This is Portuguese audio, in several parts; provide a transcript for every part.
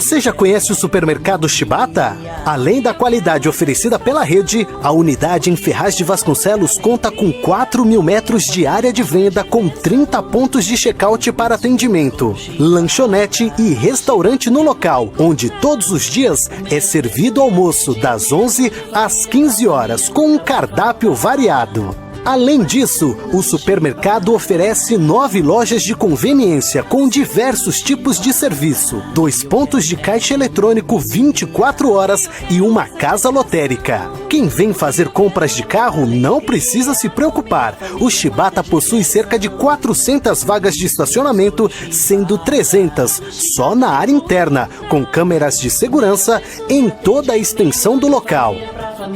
Você já conhece o supermercado Chibata? Além da qualidade oferecida pela rede, a unidade em Ferraz de Vasconcelos conta com 4.000 metros de área de venda com 30 pontos de check-out para atendimento, lanchonete e restaurante no local, onde todos os dias é servido almoço das 11 às 15 horas com um cardápio variado. Além disso, o supermercado oferece 9 lojas de conveniência com diversos tipos de serviço, 2 pontos de caixa eletrônico 24 horas e uma casa lotérica. Quem vem fazer compras de carro não precisa se preocupar. O Chibata possui cerca de 400 vagas de estacionamento, sendo 300 só na área interna, com câmeras de segurança em toda a extensão do local.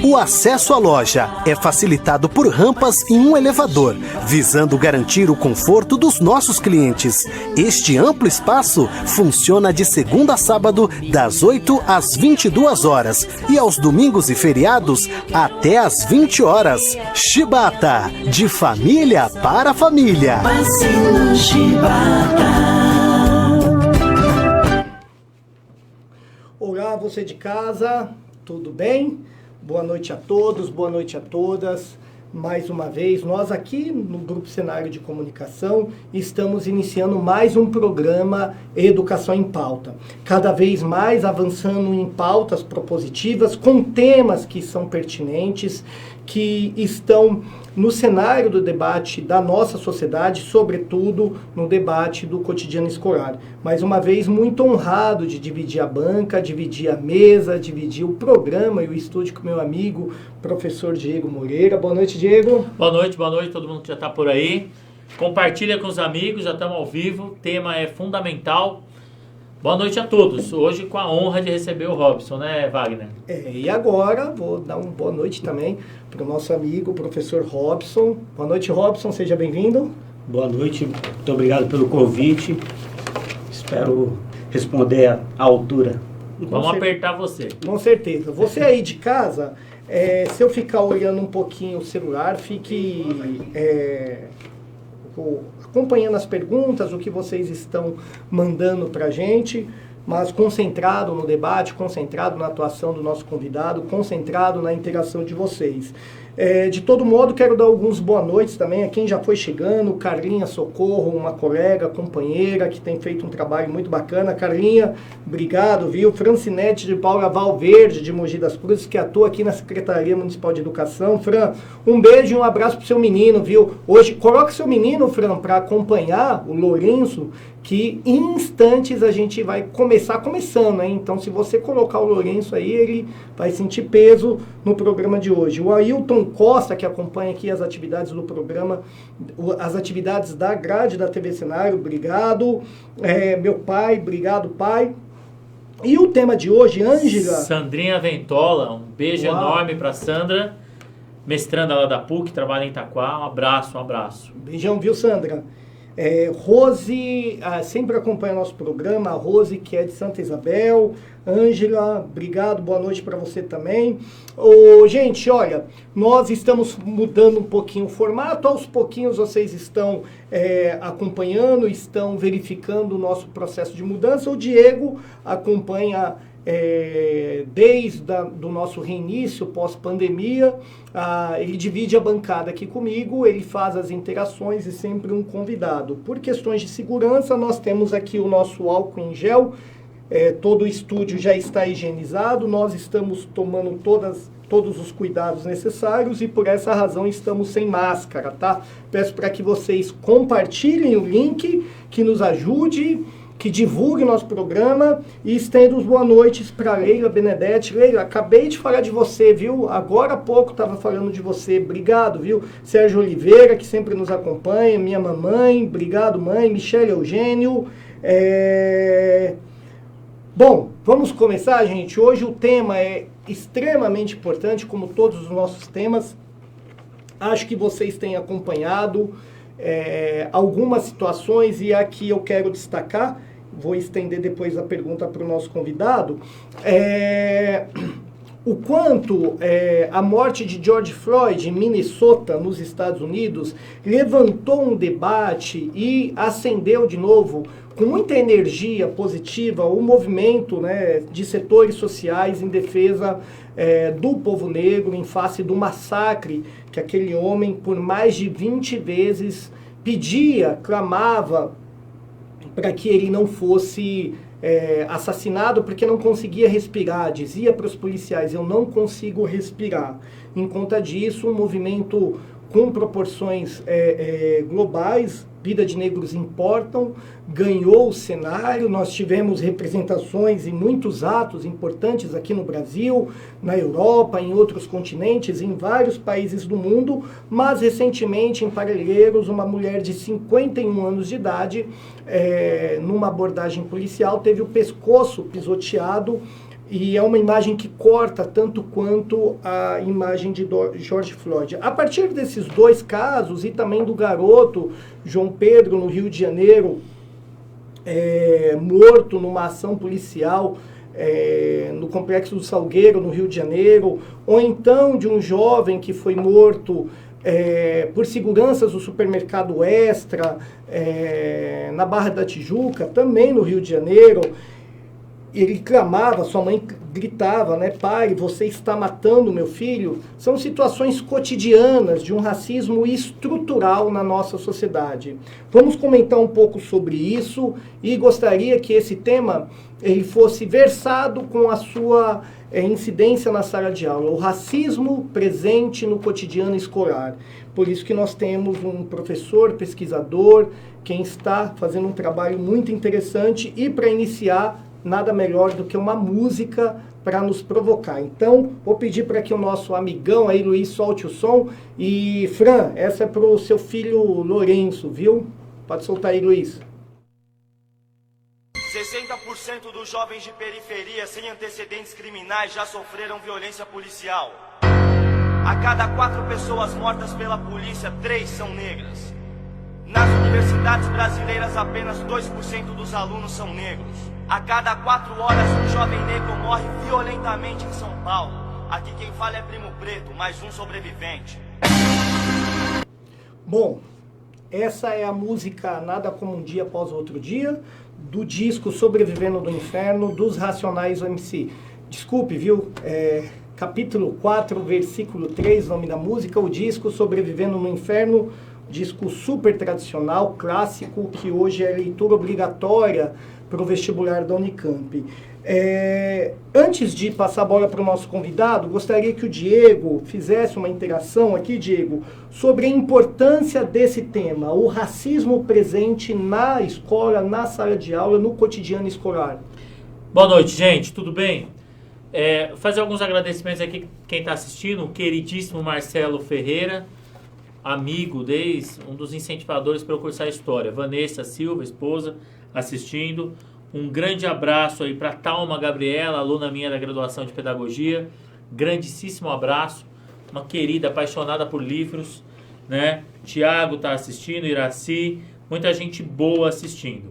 O acesso à loja é facilitado por rampas e um elevador, visando garantir o conforto dos nossos clientes. Este amplo espaço funciona de segunda a sábado, das 8 às 22 horas e aos domingos e feriados até às 20 horas. Chibata, de família para família. Passe no Chibata. Olá, você de casa, tudo bem? Boa noite a todos, boa noite a todas. Mais uma vez, nós aqui no Grupo Cenário de Comunicação estamos iniciando mais um programa Educação em Pauta. Cada vez mais avançando em pautas propositivas, com temas que são pertinentes, que estão no cenário do debate da nossa sociedade, sobretudo no debate do cotidiano escolar. Mais uma vez, muito honrado de dividir a banca, dividir a mesa, dividir o programa e o estúdio com meu amigo, professor Diego Moreira. Boa noite, Diego. Boa noite, todo mundo que já está por aí. Compartilha com os amigos, já estamos ao vivo, o tema é fundamental. Boa noite a todos, hoje com a honra de receber o Robson, né, Wagner? E agora vou dar uma boa noite também para o nosso amigo, o professor Robson. Boa noite, Robson, seja bem-vindo. Boa noite, muito obrigado pelo convite. Espero responder à altura. Vamos apertar você. Com certeza. Você aí de casa, se eu ficar olhando um pouquinho o celular, fique acompanhando as perguntas, o que vocês estão mandando para a gente, mas concentrado no debate, concentrado na atuação do nosso convidado, concentrado na interação de vocês. De todo modo, quero dar alguns boa noites também a quem já foi chegando, Carlinha Socorro, uma colega, companheira, que tem feito um trabalho muito bacana. Carlinha, obrigado, viu? Francinete de Paula Valverde, de Mogi das Cruzes, que atua aqui na Secretaria Municipal de Educação. Fran, um beijo e um abraço pro seu menino, viu? Hoje, coloca seu menino, Fran, para acompanhar o Lourenço, que em instantes a gente vai começando, hein? Então, se você colocar o Lourenço aí, ele vai sentir peso no programa de hoje. O Ailton Costa, que acompanha aqui as atividades do programa, as atividades da grade da TV Cenário, obrigado. Meu pai, obrigado, pai. E o tema de hoje, Ângela... Sandrinha Ventola, um beijo enorme para Sandra, mestranda lá da PUC, trabalha em Itaquá, um abraço. Beijão, viu, Sandra? Rose, sempre acompanha nosso programa, a Rose, que é de Santa Isabel. Ângela, obrigado, boa noite para você também. Gente, olha, nós estamos mudando um pouquinho o formato, aos pouquinhos vocês estão acompanhando, estão verificando o nosso processo de mudança. O Diego acompanha desde do nosso reinício pós-pandemia. Ele divide a bancada aqui comigo, ele faz as interações e sempre um convidado. Por questões de segurança, nós temos aqui o nosso álcool em gel, todo o estúdio já está higienizado, nós estamos tomando todos os cuidados necessários e por essa razão estamos sem máscara, tá? Peço para que vocês compartilhem o link, que nos ajude, que divulgue o nosso programa e estendo os boa noites para Leila Benedetti. Leila, acabei de falar de você, viu? Agora há pouco estava falando de você. Obrigado, viu? Sérgio Oliveira, que sempre nos acompanha, minha mamãe, obrigado, mãe. Michele Eugênio. Bom, vamos começar, gente. Hoje o tema é extremamente importante, como todos os nossos temas. Acho que vocês têm acompanhado algumas situações e aqui eu quero destacar, vou estender depois a pergunta para o nosso convidado, o quanto a morte de George Floyd em Minnesota, nos Estados Unidos, levantou um debate e acendeu de novo, com muita energia positiva, o movimento, né, de setores sociais em defesa do povo negro, em face do massacre que aquele homem, por mais de 20 vezes, pedia, clamava para que ele não fosse assassinado, porque não conseguia respirar. Dizia para os policiais: eu não consigo respirar. Em conta disso, um movimento com proporções globais, Vida de Negros Importam, ganhou o cenário. Nós tivemos representações em muitos atos importantes aqui no Brasil, na Europa, em outros continentes, em vários países do mundo, mas recentemente em Parelheiros, uma mulher de 51 anos de idade, numa abordagem policial, teve o pescoço pisoteado, e é uma imagem que corta tanto quanto a imagem de George Floyd. A partir desses dois casos, e também do garoto João Pedro, no Rio de Janeiro, morto numa ação policial no Complexo do Salgueiro, no Rio de Janeiro, ou então de um jovem que foi morto por seguranças do supermercado Extra, na Barra da Tijuca, também no Rio de Janeiro. Ele clamava, sua mãe gritava, né: pai, você está matando meu filho. São situações cotidianas de um racismo estrutural na nossa sociedade. Vamos comentar um pouco sobre isso, e gostaria que esse tema ele fosse versado com a sua incidência na sala de aula. O racismo presente no cotidiano escolar. Por isso que nós temos um professor, pesquisador, quem está fazendo um trabalho muito interessante, e para iniciar, nada melhor do que uma música para nos provocar. Então, vou pedir para que o nosso amigão aí, Luiz, solte o som. E, Fran, essa é para o seu filho Lourenço, viu? Pode soltar aí, Luiz. 60% dos jovens de periferia sem antecedentes criminais já sofreram violência policial. A cada 4 pessoas mortas pela polícia, 3 são negras. Nas universidades brasileiras, apenas 2% dos alunos são negros. A cada 4 horas, um jovem negro morre violentamente em São Paulo. Aqui quem fala é Primo Preto, mais um sobrevivente. Bom, essa é a música Nada Como Um Dia Após o Outro Dia, do disco Sobrevivendo do Inferno, dos Racionais MC. Desculpe, viu? Capítulo 4, versículo 3, nome da música, o disco Sobrevivendo no Inferno, disco super tradicional, clássico, que hoje é leitura obrigatória para o vestibular da Unicamp. Antes de passar a bola para o nosso convidado, gostaria que o Diego fizesse uma interação aqui, Diego, sobre a importância desse tema, o racismo presente na escola, na sala de aula, no cotidiano escolar. Boa noite, gente, tudo bem? Fazer alguns agradecimentos aqui quem está assistindo, o queridíssimo Marcelo Ferreira, amigo, um dos incentivadores para eu cursar História. Vanessa Silva, esposa, assistindo. Um grande abraço aí para Thalma Gabriela, aluna minha da graduação de Pedagogia. Grandíssimo abraço. Uma querida, apaixonada por livros, né? Tiago está assistindo, Iraci, muita gente boa assistindo.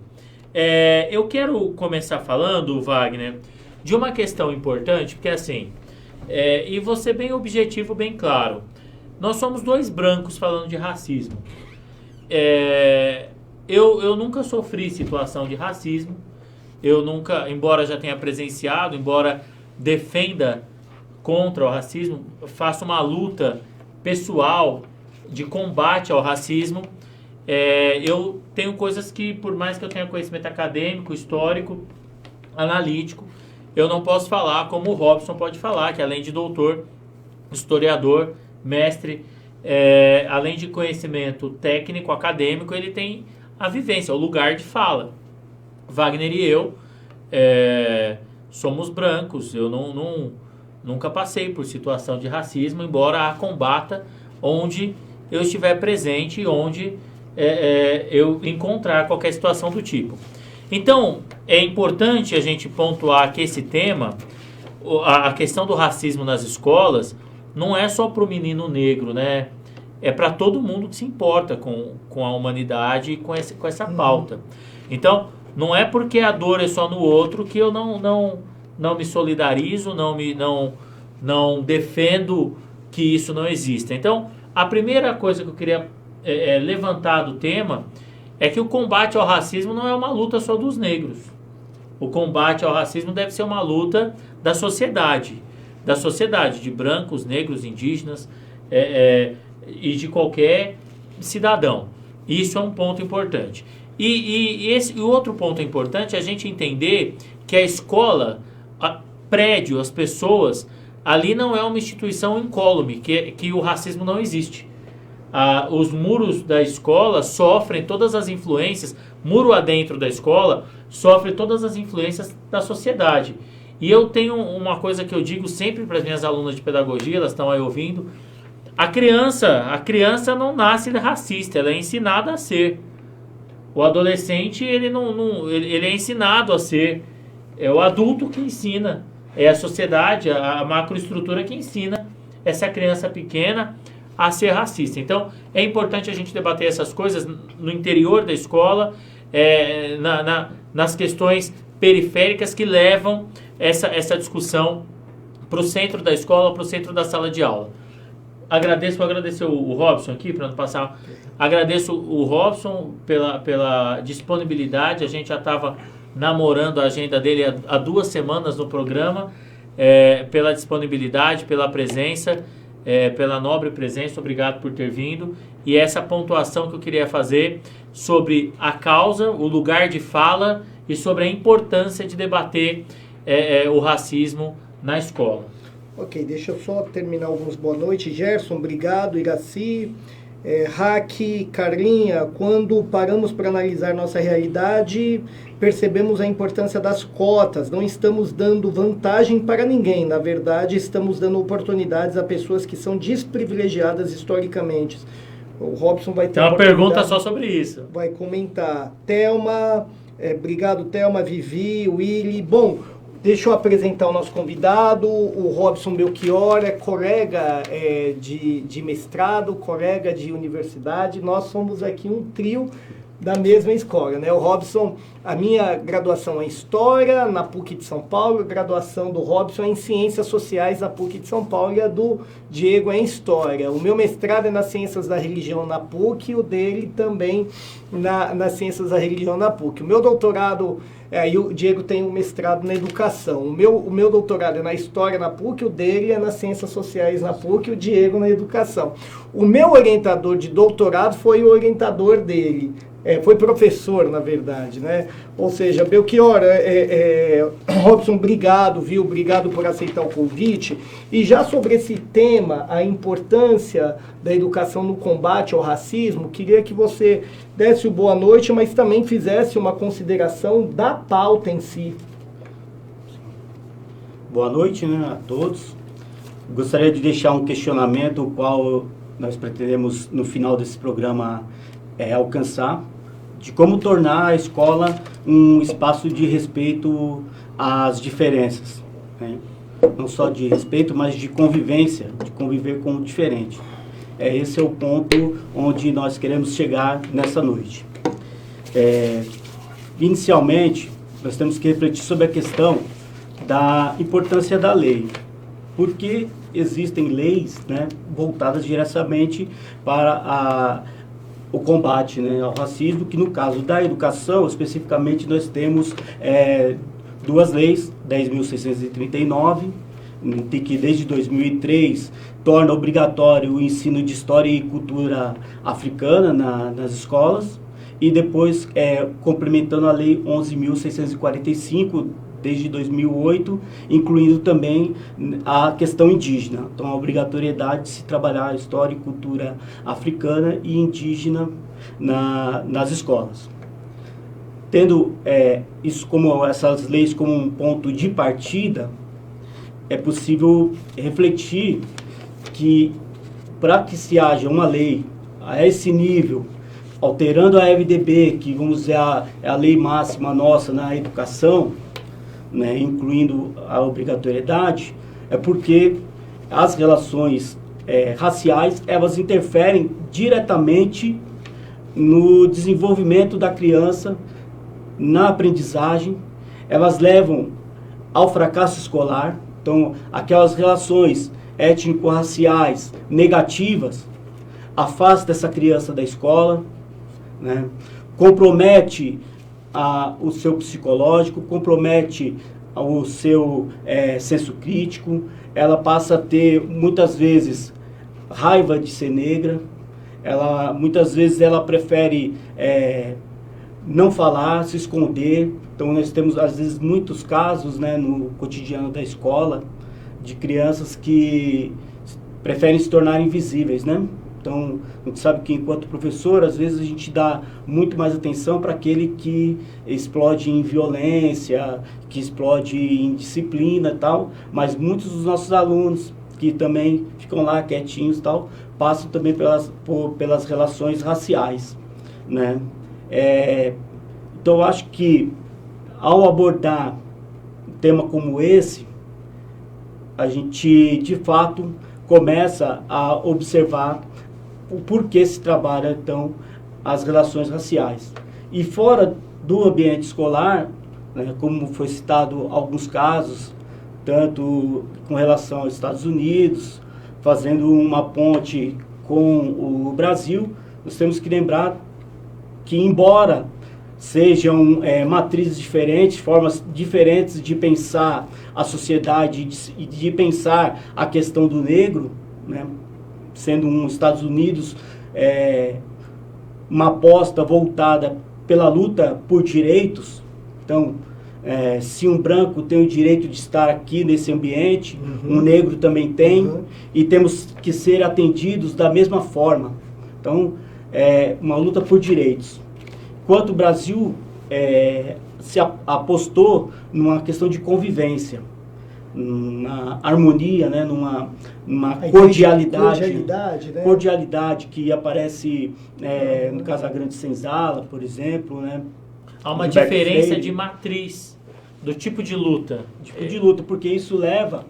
Eu quero começar falando, Wagner, de uma questão importante, porque assim, e vou ser bem objetivo, bem claro. Nós somos 2 brancos falando de racismo. Eu nunca sofri situação de racismo. Eu nunca, embora já tenha presenciado, embora defenda contra o racismo, faço uma luta pessoal de combate ao racismo. Eu tenho coisas que, por mais que eu tenha conhecimento acadêmico, histórico, analítico, eu não posso falar como o Robson pode falar, que além de doutor, historiador, mestre, além de conhecimento técnico, acadêmico, ele tem a vivência, o lugar de fala. Wagner e eu somos brancos, eu nunca passei por situação de racismo, embora a combata onde eu estiver presente, onde eu encontrar qualquer situação do tipo. Então, é importante a gente pontuar que esse tema, a questão do racismo nas escolas, não é só para o menino negro, né? É para todo mundo que se importa com a humanidade e com essa pauta. Então, não é porque a dor é só no outro que eu não me solidarizo, não defendo que isso não exista. Então, a primeira coisa que eu queria levantar do tema é que o combate ao racismo não é uma luta só dos negros. O combate ao racismo deve ser uma luta da sociedade, de brancos, negros, indígenas e de qualquer cidadão. Isso é um ponto importante. E o outro ponto importante é a gente entender que a escola, prédio, as pessoas, ali não é uma instituição incólume, que o racismo não existe. Os muros da escola sofrem todas as influências, muro adentro da escola, sofre todas as influências da sociedade. E eu tenho uma coisa que eu digo sempre para as minhas alunas de pedagogia, elas estão aí ouvindo, a criança não nasce racista, ela é ensinada a ser. O adolescente, ele é ensinado a ser. É o adulto que ensina, é a sociedade, a macroestrutura que ensina essa criança pequena a ser racista. Então, é importante a gente debater essas coisas no interior da escola, nas questões periféricas que levam essa discussão para o centro da escola, para o centro da sala de aula. Vou agradecer o Robson aqui, para não passar. Agradeço o Robson pela disponibilidade. A gente já estava namorando a agenda dele há 2 semanas no programa, pela disponibilidade, pela presença, pela nobre presença. Obrigado por ter vindo. E essa pontuação que eu queria fazer sobre a causa, o lugar de fala e sobre a importância de debater o racismo na escola. Ok, deixa eu só terminar alguns boa noite. Gerson, obrigado. Iraci, Raque, Carlinha, quando paramos para analisar nossa realidade, percebemos a importância das cotas. Não estamos dando vantagem para ninguém. Na verdade, estamos dando oportunidades a pessoas que são desprivilegiadas historicamente. O Robson vai ter uma pergunta só sobre isso. Vai comentar. Thelma, obrigado, Thelma, Vivi, Willy. Bom, deixa eu apresentar o nosso convidado, o Robson Belchior, colega de mestrado, colega de universidade. Nós somos aqui um trio da mesma escola, né? O Robson, a minha graduação é em História na PUC de São Paulo, a graduação do Robson é em Ciências Sociais na PUC de São Paulo e a do Diego é em História. O meu mestrado é nas Ciências da Religião na PUC e o dele também nas Ciências da Religião na PUC. O meu doutorado... e o Diego tem um mestrado na Educação. O meu doutorado é na História na PUC, o dele é nas Ciências Sociais na PUC, o Diego na Educação. O meu orientador de doutorado foi o orientador dele. Foi professor, na verdade, né? Ou seja, Belchior, Robson, obrigado, viu? Obrigado por aceitar o convite. E já sobre esse tema, a importância da educação no combate ao racismo, queria que você desse o boa noite, mas também fizesse uma consideração da pauta em si. Boa noite, né, a todos. Gostaria de deixar um questionamento, o qual nós pretendemos, no final desse programa, alcançar, de como tornar a escola um espaço de respeito às diferenças, né? Não só de respeito, mas de convivência, de conviver com o diferente. Esse é o ponto onde nós queremos chegar nessa noite. Inicialmente, nós temos que refletir sobre a questão da importância da lei. Por que existem leis, né, voltadas diretamente para o combate, né, ao racismo, que no caso da educação, especificamente, nós temos 2 leis, 10.639, que desde 2003 torna obrigatório o ensino de história e cultura africana nas escolas, e depois complementando a lei 11.645, desde 2008, incluindo também a questão indígena. Então, a obrigatoriedade de se trabalhar a história e cultura africana e indígena nas escolas. Tendo essas leis como um ponto de partida, é possível refletir que, para que se haja uma lei a esse nível, alterando a LDB, que vamos dizer é a lei máxima nossa na educação, né, incluindo a obrigatoriedade, é porque as relações raciais, elas interferem diretamente no desenvolvimento da criança, na aprendizagem, elas levam ao fracasso escolar, Então, aquelas relações étnico-raciais negativas afasta essa criança da escola, né? Compromete o seu psicológico, compromete o seu senso crítico. Ela passa a ter, muitas vezes, raiva de ser negra. Muitas vezes ela prefere não falar, se esconder. Então nós temos, às vezes, muitos casos, né, no cotidiano da escola de crianças que preferem se tornar invisíveis, né? Então, a gente sabe que, enquanto professor, às vezes a gente dá muito mais atenção para aquele que explode em violência, que explode em disciplina e tal, mas muitos dos nossos alunos, que também ficam lá quietinhos e tal, passam também pelas relações raciais, né? Então, eu acho que, ao abordar um tema como esse, a gente, de fato, começa a observar o porquê se trabalha, então, as relações raciais. E fora do ambiente escolar, né, como foi citado alguns casos, tanto com relação aos Estados Unidos, fazendo uma ponte com o Brasil, nós temos que lembrar que, embora sejam matrizes diferentes, formas diferentes de pensar a sociedade e de pensar a questão do negro, né, sendo os Estados Unidos uma aposta voltada pela luta por direitos. Então, se um branco tem o direito de estar aqui nesse ambiente, um negro também tem, e temos que ser atendidos da mesma forma. Então, uma luta por direitos. Enquanto o Brasil se apostou numa questão de convivência, numa harmonia, né, numa cordialidade que aparece no Casagrande Senzala, por exemplo, né? Há uma diferença de matriz, do tipo de luta. Porque isso leva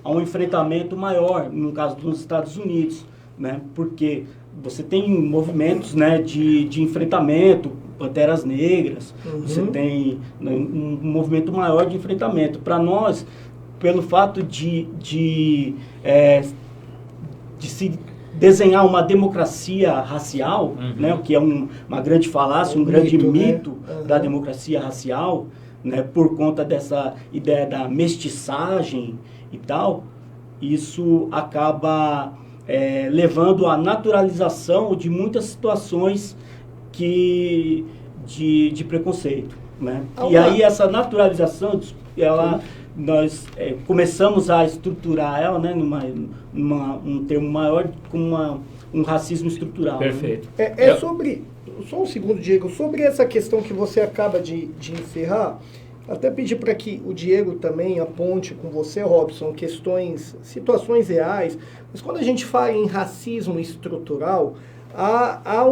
a um enfrentamento maior, no caso dos Estados Unidos, né? Porque você tem movimentos, né, de enfrentamento, Panteras Negras, você tem um movimento maior de enfrentamento. Para nós, pelo fato de se desenhar uma democracia racial, né, o que é uma grande falácia, um grande mito, né, da democracia racial, né, por conta dessa ideia da mestiçagem e tal, isso acaba levando à naturalização de muitas situações de preconceito, né? E aí essa naturalização, nós começamos a estruturar ela, né, um termo maior, como um racismo estrutural. Perfeito. Né? Sobre, só um segundo, Diego, sobre essa questão que você acaba de encerrar, até pedir para que o Diego também aponte com você, Robson, situações reais, mas quando a gente fala em racismo estrutural, há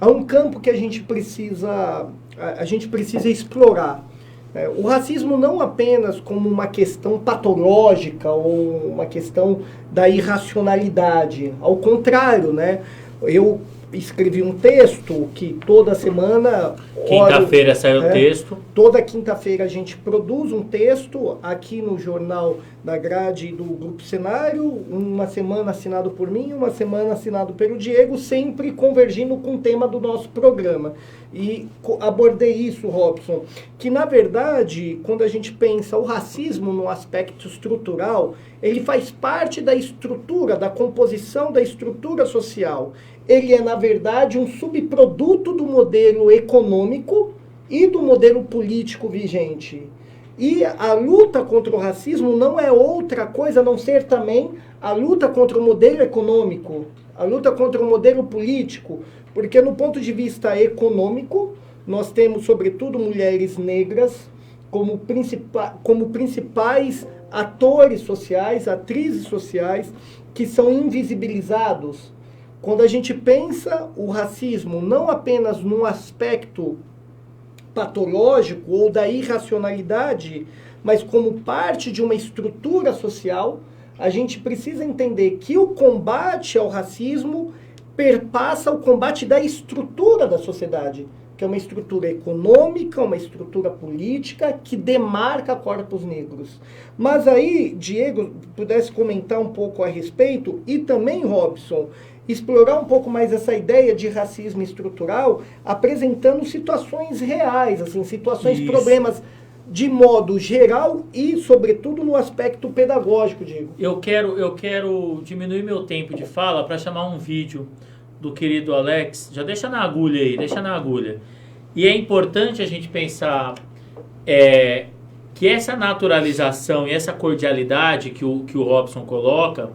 um campo que a gente precisa explorar. O racismo não apenas como uma questão patológica ou uma questão da irracionalidade. Ao contrário, né? Eu escrevi um texto que toda semana... Quinta-feira sai o texto. Toda quinta-feira a gente produz um texto aqui no jornal da grade do Grupo Cenário, uma semana assinado por mim, uma semana assinado pelo Diego, sempre convergindo com o tema do nosso programa. E abordei isso, Robson, que na verdade, quando a gente pensa o racismo no aspecto estrutural, ele faz parte da estrutura, da composição da estrutura social. Ele é, na verdade, um subproduto do modelo econômico e do modelo político vigente. E a luta contra o racismo não é outra coisa a não ser também a luta contra o modelo econômico, a luta contra o modelo político, porque no ponto de vista econômico, nós temos, sobretudo, mulheres negras como principais atores sociais, atrizes sociais, que são invisibilizados. Quando a gente pensa o racismo não apenas num aspecto patológico ou da irracionalidade, mas como parte de uma estrutura social, a gente precisa entender que o combate ao racismo perpassa o combate da estrutura da sociedade. que é uma estrutura econômica, uma estrutura política que demarca corpos negros. Mas aí, Diego, pudesse comentar um pouco a respeito, e também, Robson, explorar um pouco mais essa ideia de racismo estrutural, apresentando situações reais, assim, situações, problemas de modo geral e, sobretudo, no aspecto pedagógico, Diego. Eu quero diminuir meu tempo de fala para chamar um vídeo do querido Alex. Já deixa na agulha aí, deixa na agulha. E é importante a gente pensar que essa naturalização e essa cordialidade que o Robson coloca,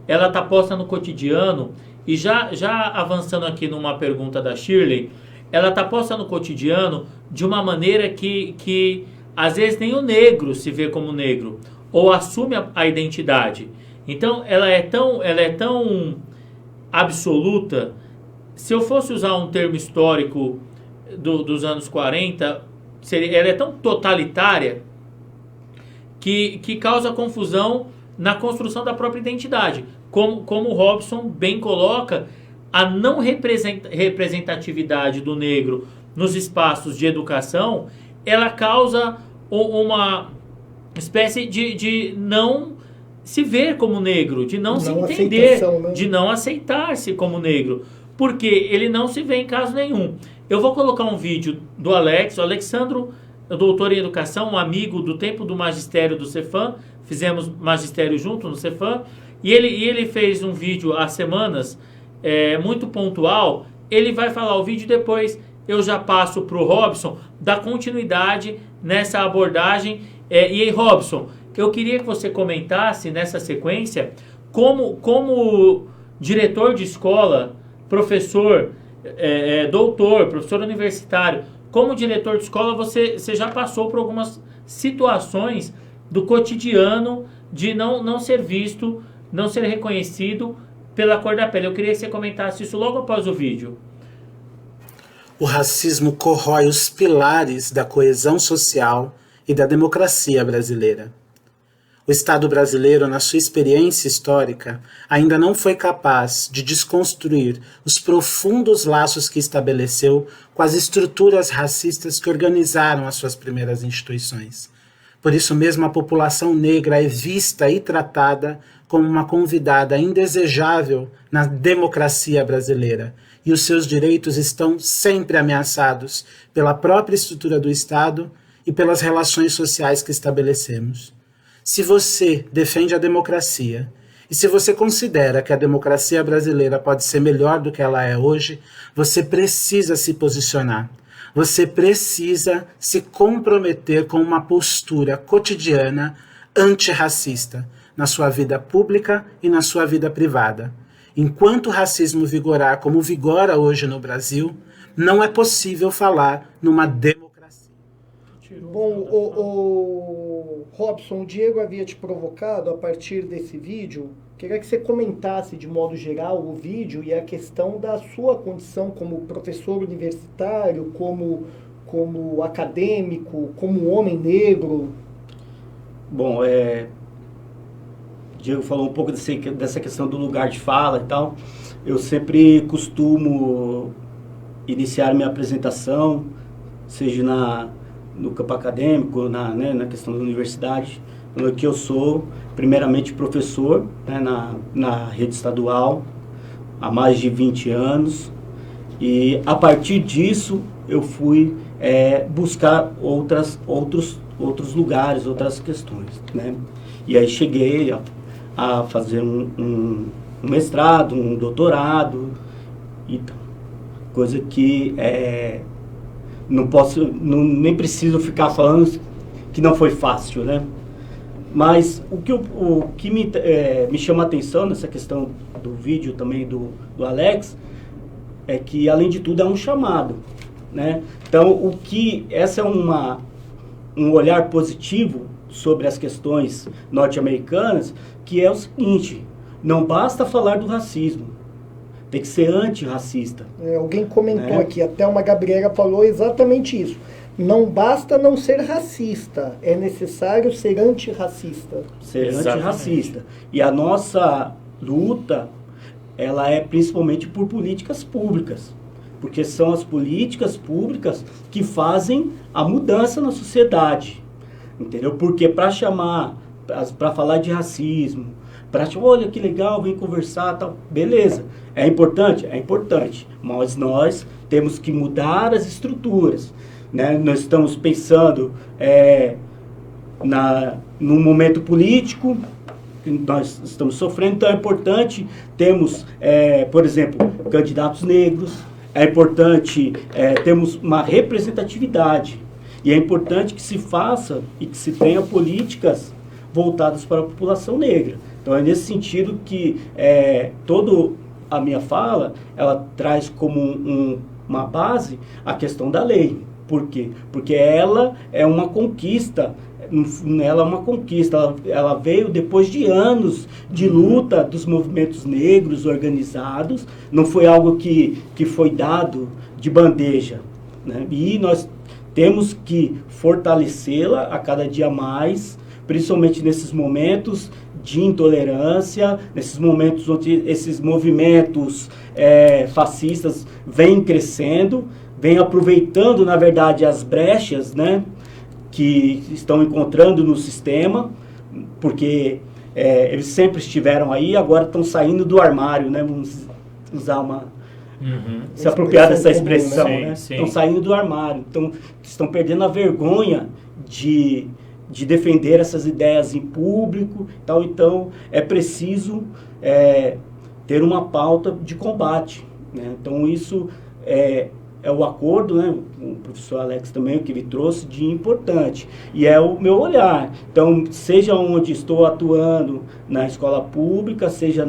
ela está posta no cotidiano. E já avançando aqui numa pergunta da Shirley, ela está posta no cotidiano de uma maneira que às vezes nem o negro se vê como negro, ou assume a identidade. Então ela é tão absoluta. Se eu fosse usar um termo histórico dos anos 40, ela é tão totalitária que causa confusão na construção da própria identidade. Como o Robson bem coloca, a não representatividade do negro nos espaços de educação, ela causa uma espécie de não se ver como negro, de não se entender, né? De não aceitar-se como negro, porque ele não se vê em caso nenhum. Eu vou colocar um vídeo do Alex, o Alexandro, doutor em educação, um amigo do tempo do magistério do Cefam, fizemos magistério junto no Cefam, e ele fez um vídeo há semanas, muito pontual. Ele vai falar o vídeo, depois eu já passo para o Robson, dar continuidade nessa abordagem. E aí, Robson, eu queria que você comentasse nessa sequência como diretor de escola, professor, doutor, professor universitário, como diretor de escola, você já passou por algumas situações do cotidiano de não ser visto, não ser reconhecido pela cor da pele. Eu queria que você comentasse isso logo após o vídeo. O racismo corrói os pilares da coesão social e da democracia brasileira. O Estado brasileiro, na sua experiência histórica, ainda não foi capaz de desconstruir os profundos laços que estabeleceu com as estruturas racistas que organizaram as suas primeiras instituições. Por isso mesmo, a população negra é vista e tratada como uma convidada indesejável na democracia brasileira, e os seus direitos estão sempre ameaçados pela própria estrutura do Estado e pelas relações sociais que estabelecemos. Se você defende a democracia, e se você considera que a democracia brasileira pode ser melhor do que ela é hoje, você precisa se posicionar. Você precisa se comprometer com uma postura cotidiana antirracista na sua vida pública e na sua vida privada. Enquanto o racismo vigorar como vigora hoje no Brasil, não é possível falar numa democracia. Bom, o Robson, o Diego havia te provocado a partir desse vídeo. Queria que você comentasse de modo geral o vídeo e a questão da sua condição como professor universitário, como acadêmico, como homem negro. Bom, Diego falou um pouco dessa questão do lugar de fala e tal. Eu sempre costumo iniciar minha apresentação, seja no campo acadêmico, na questão da universidade, no que eu sou, primeiramente professor, né, na rede estadual, há mais de 20 anos. E a partir disso eu fui buscar outros lugares, outras questões, né? E aí cheguei a fazer um mestrado, um doutorado, e coisa que nem preciso ficar falando que não foi fácil, né? Mas o que me chama a atenção nessa questão do vídeo também do Alex é que, além de tudo, é um chamado, né? Então, essa é um olhar positivo sobre as questões norte-americanas, que é o seguinte: não basta falar do racismo, tem que ser antirracista. Alguém comentou aqui, até uma Gabriela falou exatamente isso. Não basta não ser racista, é necessário ser antirracista. Ser antirracista. E a nossa luta, ela é principalmente por políticas públicas. porque são as políticas públicas que fazem a mudança na sociedade, entendeu? Porque para falar de racismo, para chamar, olha que legal, vem conversar, tal, beleza, é importante? É importante, mas nós temos que mudar as estruturas, né? Nós estamos pensando no momento político que nós estamos sofrendo, então é importante termos, por exemplo, candidatos negros, é importante termos uma representatividade, e é importante que se faça e que se tenha políticas voltadas para a população negra. Então é nesse sentido que toda a minha fala, ela traz como uma base a questão da lei. Por quê? Porque ela é uma conquista. Ela é uma conquista, ela veio depois de anos de luta dos movimentos negros organizados, não foi algo que foi dado de bandeja, né? E nós temos que fortalecê-la a cada dia mais, principalmente nesses momentos de intolerância, nesses momentos onde esses movimentos fascistas vêm crescendo, vêm aproveitando, na verdade, as brechas, né, que estão encontrando no sistema, porque eles sempre estiveram aí, agora estão saindo do armário, né? Vamos usar se apropriar dessa expressão, né? Estão saindo do armário, estão perdendo a vergonha de defender essas ideias em público, tal. Então é preciso ter uma pauta de combate, né? Então isso é o acordo, né, o professor Alex também, o que ele trouxe de importante, e é o meu olhar. Então, seja onde estou atuando, na escola pública, seja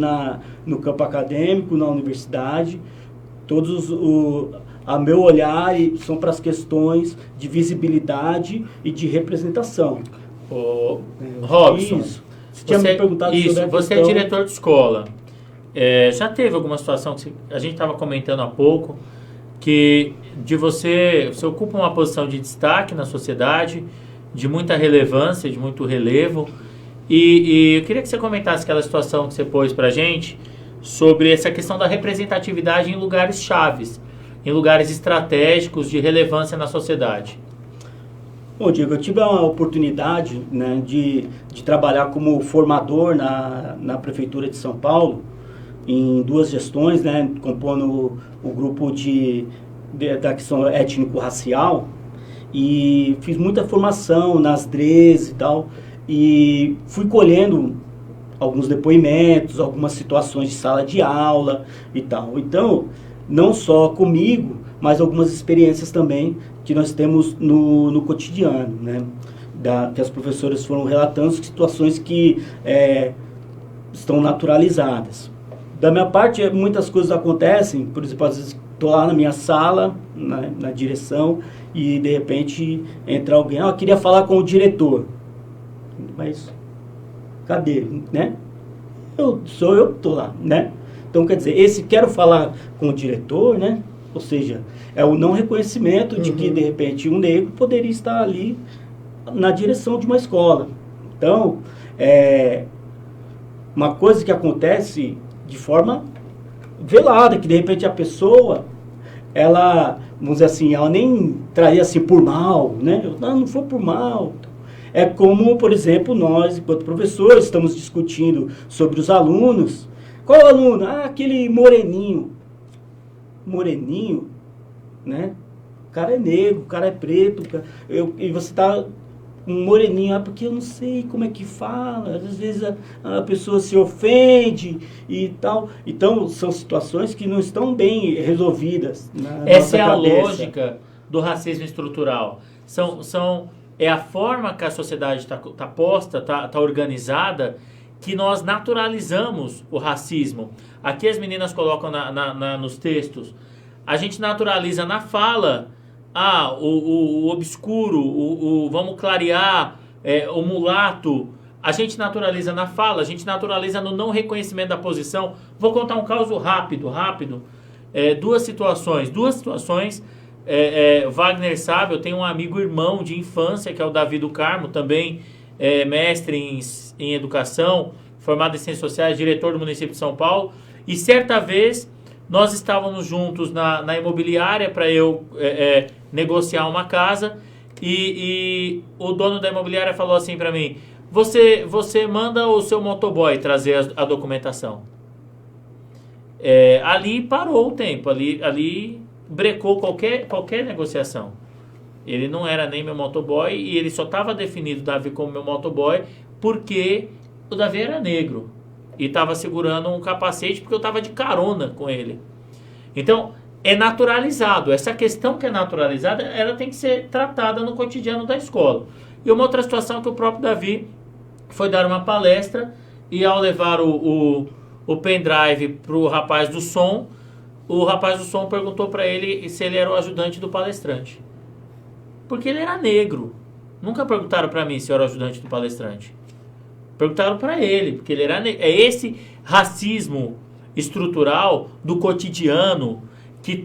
no campo acadêmico, na universidade, a meu olhar são para as questões de visibilidade e de representação. Robson, você tinha me perguntado sobre a você questão... é diretor de escola. Já teve alguma situação que a gente estava comentando há pouco, que você ocupa uma posição de destaque na sociedade, de muita relevância, de muito relevo, e eu queria que você comentasse aquela situação que você pôs para a gente sobre essa questão da representatividade em lugares chaves, em lugares estratégicos de relevância na sociedade. Bom, Diego, eu tive a oportunidade, né, de trabalhar como formador na Prefeitura de São Paulo, em 2 gestões, né, compondo o grupo da questão étnico-racial, e fiz muita formação nas DREs e tal, e fui colhendo alguns depoimentos, algumas situações de sala de aula e tal. Então, não só comigo, mas algumas experiências também que nós temos no cotidiano, né, que as professoras foram relatando, situações que estão naturalizadas. Da minha parte, muitas coisas acontecem, por exemplo, às vezes estou lá na minha sala, na direção, e de repente entra alguém, eu queria falar com o diretor. Mas cadê, né? Sou eu que estou lá, né? Então, quer dizer, quero falar com o diretor, né? Ou seja, é o não reconhecimento de que, de repente, um negro poderia estar ali na direção de uma escola. Então, uma coisa que acontece de forma velada, que de repente a pessoa, ela, vamos dizer assim, ela nem traria assim por mal, né? Não foi por mal. É como, por exemplo, nós, enquanto professores, estamos discutindo sobre os alunos. Qual aluno? Aquele moreninho. Moreninho, né? O cara é negro, o cara é preto, e você está um moreninho, porque eu não sei como é que fala, às vezes a pessoa se ofende e tal. Então, são situações que não estão bem resolvidas na Essa nossa é a cabeça. lógica do racismo estrutural. É a forma que a sociedade está posta, está organizada, que nós naturalizamos o racismo. Aqui as meninas colocam nos textos, a gente naturaliza na fala, o obscuro, vamos clarear, o mulato. A gente naturaliza na fala, a gente naturaliza no não reconhecimento da posição. Vou contar um caso rápido. Duas situações. Wagner sabe, eu tenho um amigo irmão de infância, que é o Davi do Carmo, também mestre em educação, formado em ciências sociais, diretor do município de São Paulo. E certa vez Nós estávamos juntos na imobiliária para eu negociar uma casa e o dono da imobiliária falou assim para mim, você manda o seu motoboy trazer a documentação. Ali parou o tempo, ali brecou qualquer negociação. Ele não era nem meu motoboy e ele só estava definido o Davi como meu motoboy porque o Davi era negro e estava segurando um capacete porque eu estava de carona com ele. Então, é naturalizado. Essa questão que é naturalizada, ela tem que ser tratada no cotidiano da escola. E uma outra situação que o próprio Davi foi dar uma palestra e ao levar o pendrive para o rapaz do som, o rapaz do som perguntou para ele se ele era o ajudante do palestrante. Porque ele era negro. Nunca perguntaram para mim se eu era o ajudante do palestrante. Perguntaram para ele, porque ele era negro. É esse racismo estrutural do cotidiano que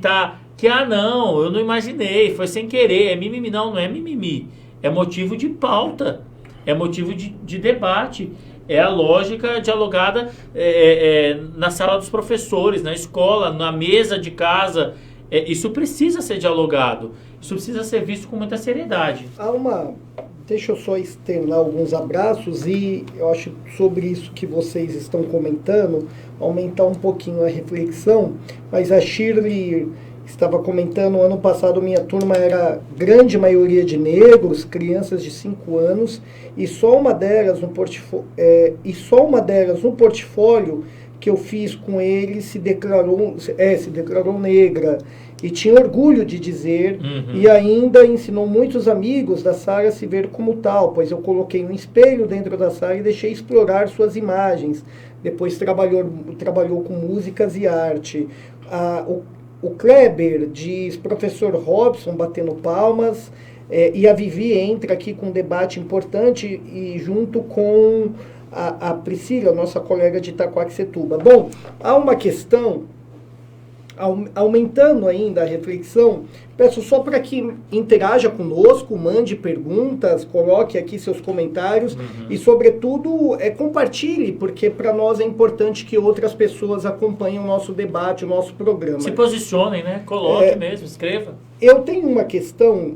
não, eu não imaginei, foi sem querer, é mimimi. Não é mimimi. É motivo de pauta, é motivo de debate. É a lógica dialogada na sala dos professores, na escola, na mesa de casa. Isso precisa ser dialogado. Isso precisa ser visto com muita seriedade. Deixa eu só externar alguns abraços e eu acho sobre isso que vocês estão comentando, aumentar um pouquinho a reflexão, mas a Shirley estava comentando, ano passado minha turma era grande maioria de negros, crianças de 5 anos, e só uma delas no portfólio que eu fiz com ele se declarou negra. E tinha orgulho de dizer, e ainda ensinou muitos amigos da sala a se ver como tal, pois eu coloquei um espelho dentro da sala e deixei explorar suas imagens. Depois trabalhou com músicas e arte. O Kleber diz, professor Robson, batendo palmas, e a Vivi entra aqui com um debate importante, e junto com a Priscila, nossa colega de Itaquaquecetuba. Bom, há uma questão... Aumentando ainda a reflexão, peço só para que interaja conosco, mande perguntas, coloque aqui seus comentários e, sobretudo, compartilhe, porque para nós é importante que outras pessoas acompanhem o nosso debate, o nosso programa. Se posicionem, né? Coloque mesmo, escreva. Eu tenho uma questão,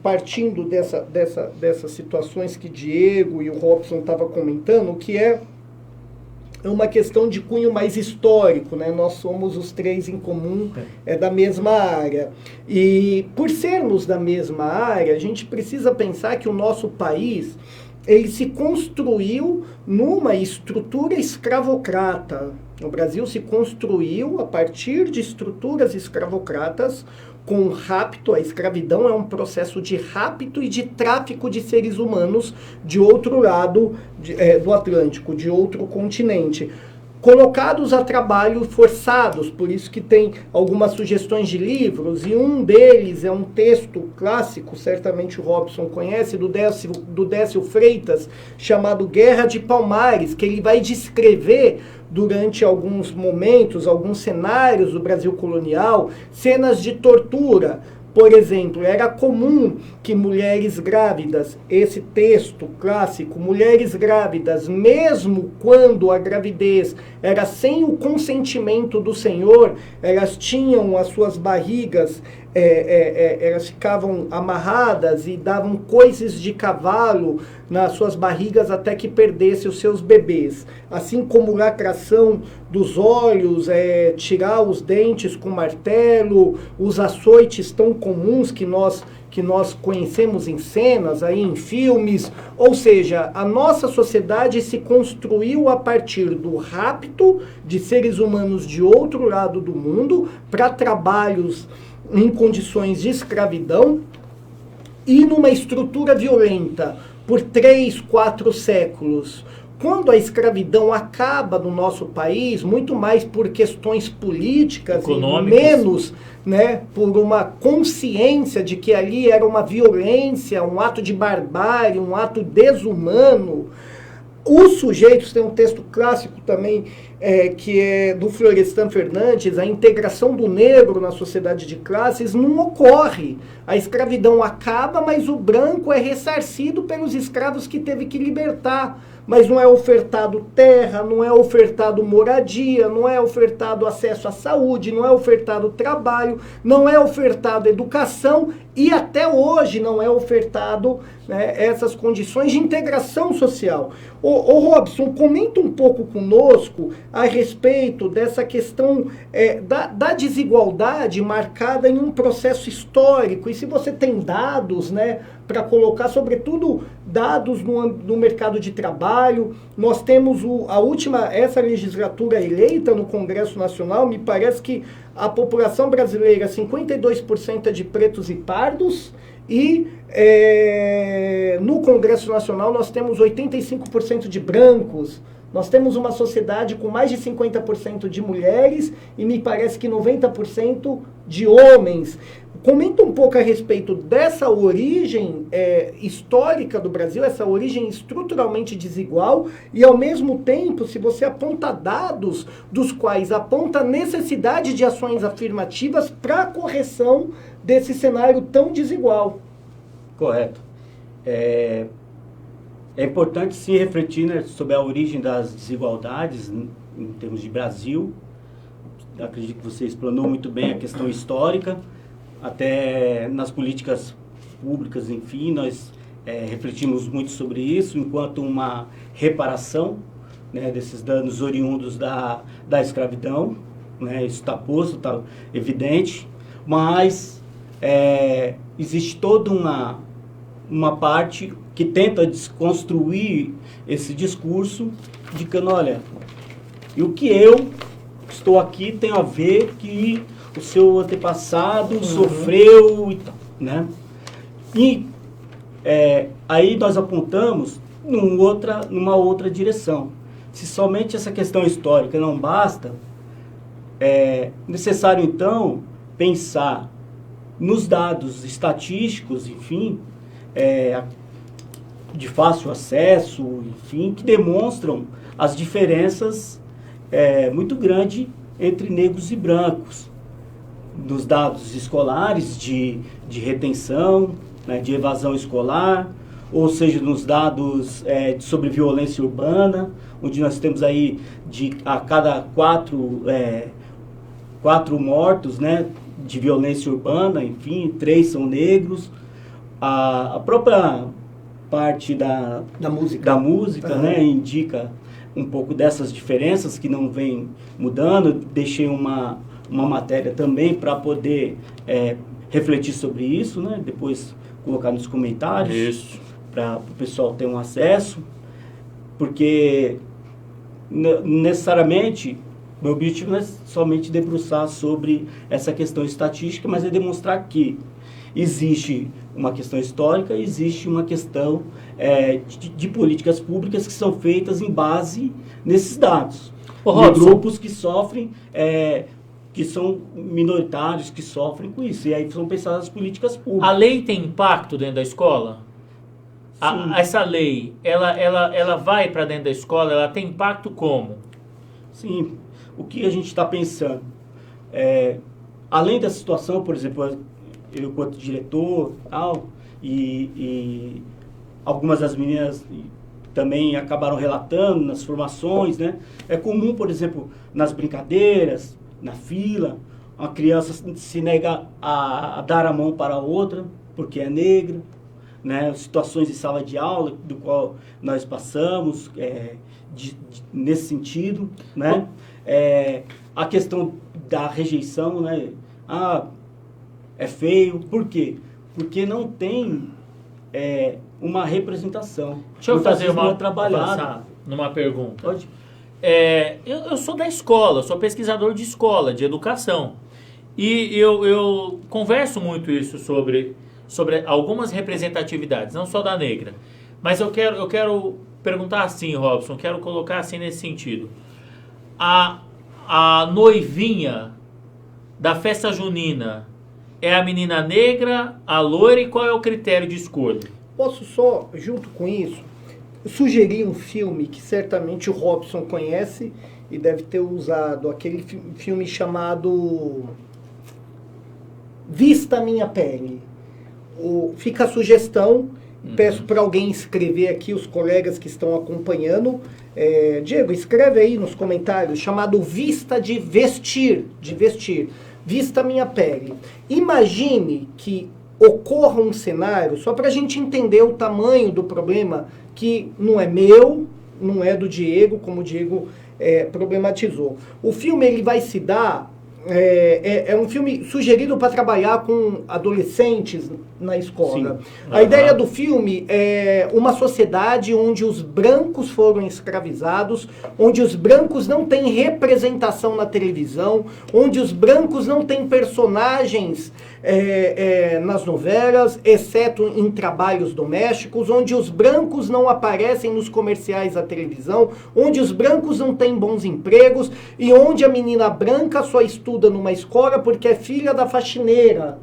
partindo dessas situações que Diego e o Robson estavam comentando, que é uma questão de cunho mais histórico, né? Nós somos os três em comum, da mesma área. E por sermos da mesma área, a gente precisa pensar que o nosso país, ele se construiu numa estrutura escravocrata. O Brasil se construiu a partir de estruturas escravocratas, com rapto. A escravidão é um processo de rapto e de tráfico de seres humanos de outro lado do Atlântico, de outro continente, colocados a trabalho forçados. Por isso que tem algumas sugestões de livros, e um deles é um texto clássico, certamente o Robson conhece, do Décio Freitas, chamado Guerra de Palmares, que ele vai descrever durante alguns momentos, alguns cenários do Brasil colonial, cenas de tortura. Por exemplo, era comum que mulheres grávidas, esse texto clássico, mulheres grávidas, mesmo quando a gravidez era sem o consentimento do Senhor, elas tinham as suas barrigas, elas ficavam amarradas e davam coices de cavalo nas suas barrigas até que perdesse os seus bebês. Assim como lacração dos olhos, tirar os dentes com martelo, os açoites tão comuns que nós conhecemos em cenas, aí em filmes. Ou seja, a nossa sociedade se construiu a partir do rapto de seres humanos de outro lado do mundo para trabalhos em condições de escravidão e numa estrutura violenta por 3, 4 séculos. Quando a escravidão acaba no nosso país, muito mais por questões políticas econômicas, e menos, por uma consciência de que ali era uma violência, um ato de barbárie, um ato desumano, os sujeitos, tem um texto clássico também que é do Florestan Fernandes, a integração do negro na sociedade de classes, não ocorre. A escravidão acaba, mas o branco é ressarcido pelos escravos que teve que libertar. Mas não é ofertado terra, não é ofertado moradia, não é ofertado acesso à saúde, não é ofertado trabalho, não é ofertado educação e até hoje não é ofertado, né, essas condições de integração social. Ô Robson, comenta um pouco conosco a respeito dessa questão da desigualdade marcada em um processo histórico, e se você tem dados, né, para colocar, sobretudo, dados no mercado de trabalho. Nós temos essa legislatura eleita no Congresso Nacional, me parece que a população brasileira, 52% é de pretos e pardos, e no Congresso Nacional nós temos 85% de brancos. Nós temos uma sociedade com mais de 50% de mulheres e me parece que 90% de homens. Comenta um pouco a respeito dessa origem histórica do Brasil, essa origem estruturalmente desigual, e ao mesmo tempo, se você aponta dados dos quais aponta a necessidade de ações afirmativas para a correção desse cenário tão desigual. Correto. É importante sim refletir, né, sobre a origem das desigualdades em termos de Brasil. Acredito que você explanou muito bem a questão histórica, até nas políticas públicas, enfim, nós refletimos muito sobre isso, enquanto uma reparação, né, desses danos oriundos da escravidão, né, isso está posto, está evidente, mas existe toda uma parte que tenta desconstruir esse discurso, indicando, olha, e o que eu estou aqui tem a ver que o seu antepassado sofreu e tal, né? E aí nós apontamos numa outra direção. Se somente essa questão histórica não basta, é necessário então pensar nos dados estatísticos, enfim, de fácil acesso, enfim, que demonstram as diferenças muito grandes entre negros e brancos, nos dados escolares de retenção, né, de evasão escolar, ou seja, nos dados sobre violência urbana, onde nós temos aí a cada quatro mortos, né, de violência urbana, enfim, 3 são negros. A própria parte da música, Uhum. né, indica um pouco dessas diferenças que não vem mudando. Deixei uma matéria também para poder refletir sobre isso, né, depois colocar nos comentários. Isso. Para o pessoal ter um acesso, porque necessariamente meu objetivo não é somente debruçar sobre essa questão estatística, mas é demonstrar que existe uma questão histórica, existe uma questão de políticas públicas que são feitas em base nesses dados. De grupos que sofrem, que são minoritários, que sofrem com isso. E aí são pensadas as políticas públicas. A lei tem impacto dentro da escola? Essa lei, ela vai para dentro da escola, ela tem impacto como? Sim. O que a gente está pensando? Além da situação, por exemplo, eu enquanto diretor e algumas das meninas também acabaram relatando nas formações, né? É comum, por exemplo, nas brincadeiras, na fila, uma criança se nega a dar a mão para a outra porque é negra, né? Situações de sala de aula do qual nós passamos nesse sentido, né? A questão da rejeição, né? É feio. Por quê? Porque não tem uma representação. Deixa eu fazer uma trabalhada numa pergunta. Pode? Eu sou da escola, sou pesquisador de escola, de educação. E eu converso muito isso sobre algumas representatividades, não só da negra. Mas eu quero perguntar assim, Robson, quero colocar assim nesse sentido. A noivinha da festa junina é a menina negra, a loira, e qual é o critério de escolha? Posso só, junto com isso, sugerir um filme que certamente o Robson conhece e deve ter usado aquele filme chamado Vista Minha Pele. Fica a sugestão, peço para alguém escrever aqui, os colegas que estão acompanhando. Diego, escreve aí nos comentários, chamado Vista de Vestir, Vista Minha Pele. Imagine que ocorra um cenário, só para a gente entender o tamanho do problema, que não é meu, não é do Diego, como o Diego problematizou. O filme ele vai se dar, é um filme sugerido para trabalhar com adolescentes na escola. Sim. A ideia do filme é uma sociedade onde os brancos foram escravizados, onde os brancos não têm representação na televisão, onde os brancos não têm personagens nas novelas, exceto em trabalhos domésticos, onde os brancos não aparecem nos comerciais da televisão, onde os brancos não têm bons empregos e onde a menina branca só estuda numa escola porque é filha da faxineira.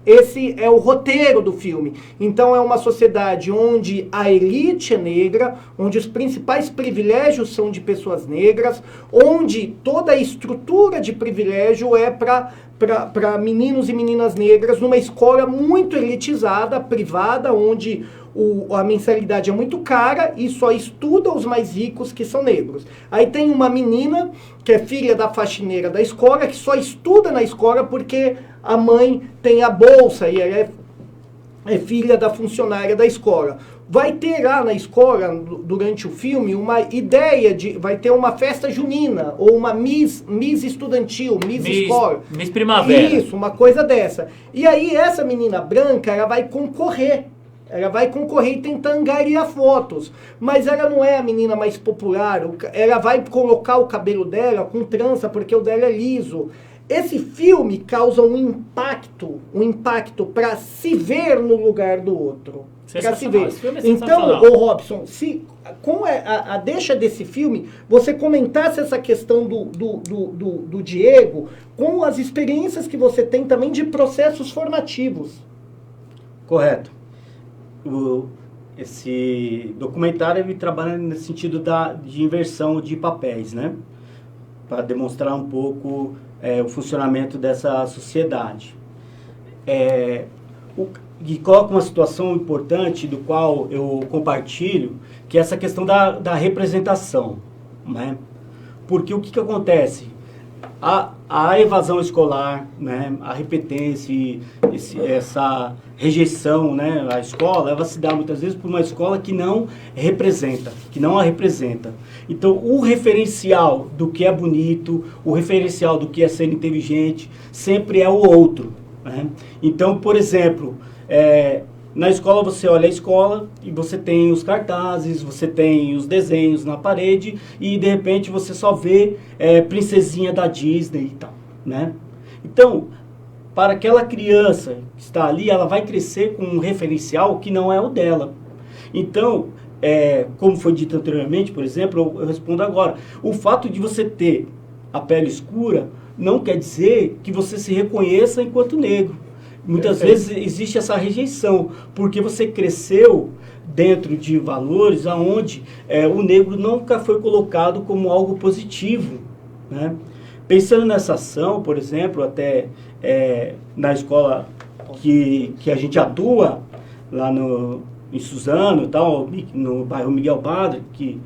Esse é o roteiro do filme. Então é uma sociedade onde a elite é negra, onde os principais privilégios são de pessoas negras, onde toda a estrutura de privilégio é para meninos e meninas negras, numa escola muito elitizada, privada, onde a mensalidade é muito cara e só estuda os mais ricos, que são negros. Aí tem uma menina que é filha da faxineira da escola, que só estuda na escola porque a mãe tem a bolsa e ela é filha da funcionária da escola. Vai ter lá na escola, durante o filme, uma ideia vai ter uma festa junina, ou uma Miss estudantil, Miss escola. Miss Primavera. Isso, uma coisa dessa. E aí essa menina branca, ela vai concorrer. Ela vai concorrer e tentar angariar fotos. Mas ela não é a menina mais popular. Ela vai colocar o cabelo dela com trança, porque o dela é liso. Esse filme causa um impacto para se ver no lugar do outro. Para se ver. Então, ô Robson, se com a deixa desse filme, você comentasse essa questão do Diego com as experiências que você tem também de processos formativos. Correto. Esse documentário ele trabalha nesse sentido de inversão de papéis, né? Para demonstrar um pouco o funcionamento dessa sociedade. E coloca uma situação importante do qual eu compartilho, que é essa questão da representação, né? Porque o que acontece? A evasão escolar, né, a repetência, essa rejeição, né, à escola, ela se dá muitas vezes por uma escola que não a representa. Então, o referencial do que é bonito, o referencial do que é ser inteligente, sempre é o outro, né? Então, por exemplo, na escola você olha a escola e você tem os cartazes, você tem os desenhos na parede e de repente você só vê princesinha da Disney e tal, né? Então, para aquela criança que está ali, ela vai crescer com um referencial que não é o dela. Então, como foi dito anteriormente, por exemplo, eu respondo agora. O fato de você ter a pele escura não quer dizer que você se reconheça enquanto negro. Muitas vezes existe essa rejeição, porque você cresceu dentro de valores onde o negro nunca foi colocado como algo positivo, né? Pensando nessa ação, por exemplo, até na escola que a gente atua, lá em Suzano e tal, no bairro Miguel Padre, que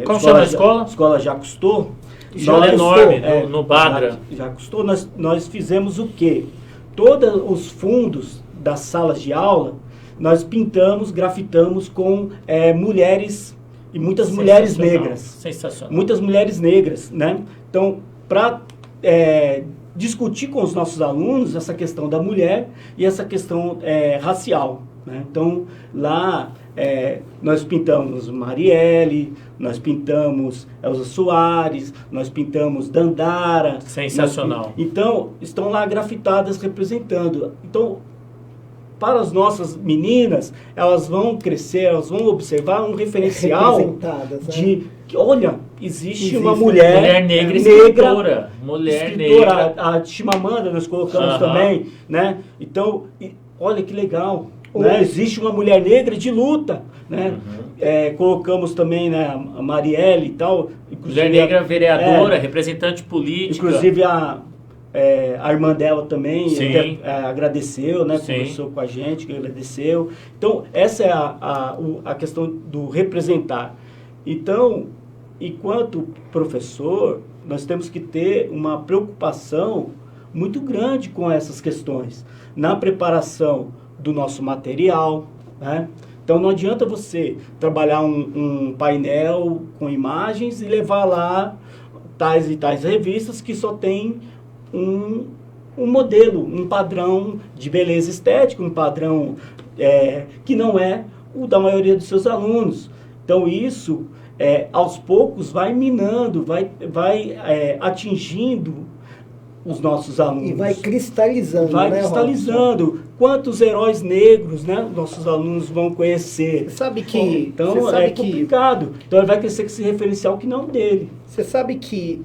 como chama a escola? Escola Jacques Cousteau. Escola enorme, no Badra. Jacques Cousteau, nós fizemos o quê? Todos os fundos das salas de aula, nós grafitamos com mulheres, e muitas mulheres negras. Sensacional. Muitas mulheres negras, né? Então, para discutir com os nossos alunos essa questão da mulher e essa questão racial, né? Então, lá nós pintamos Marielle, nós pintamos Elza Soares, nós pintamos Dandara. Sensacional. Então, estão lá grafitadas representando. Então, para as nossas meninas, elas vão crescer, elas vão observar um referencial de que, olha, existe uma mulher negra escritora. Mulher negra. A Chimamanda nós colocamos também, né? Então, olha que legal. Né? Existe uma mulher negra de luta, né? Colocamos também, né, a Marielle e tal, e Mulher negra, vereadora, representante política. Inclusive a irmã dela também Sim. agradeceu, né? Sim. Conversou com a gente, que agradeceu. Então, essa é a questão do representar. Então, enquanto professor, nós temos que ter uma preocupação muito grande com essas questões. Na preparação do nosso material, né? Então, não adianta você trabalhar um painel com imagens e levar lá tais e tais revistas que só tem um modelo, um padrão de beleza estética, um padrão que não é o da maioria dos seus alunos. Então, isso, aos poucos, vai minando, vai atingindo os nossos alunos. E vai cristalizando, Vai né, cristalizando. Robson? Quantos heróis negros, né, nossos alunos vão conhecer? Você sabe que... Então, você sabe é complicado. Então, ele vai crescer com esse referencial que não dele. Você sabe que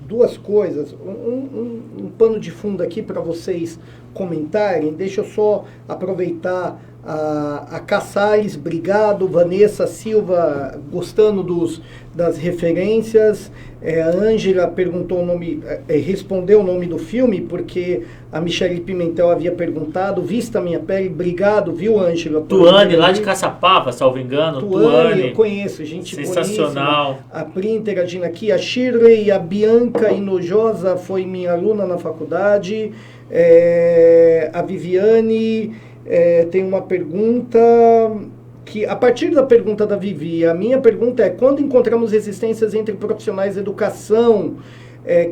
duas coisas, um pano de fundo aqui para vocês comentarem, deixa eu só aproveitar a Caçales, obrigado, Vanessa Silva, gostando das referências, a Ângela perguntou respondeu o nome do filme, porque a Michele Pimentel havia perguntado, Vista Minha Pele, obrigado, viu, Ângela? Tuane, lá de Caçapava, salvo engano. Tuane, eu conheço, gente sensacional. boníssima. A Pri interagindo aqui, a Shirley, a Bianca Inojosa foi minha aluna na faculdade, a Viviane tem uma pergunta que, a partir da pergunta da Vivi, a minha pergunta é, quando encontramos resistências entre profissionais de educação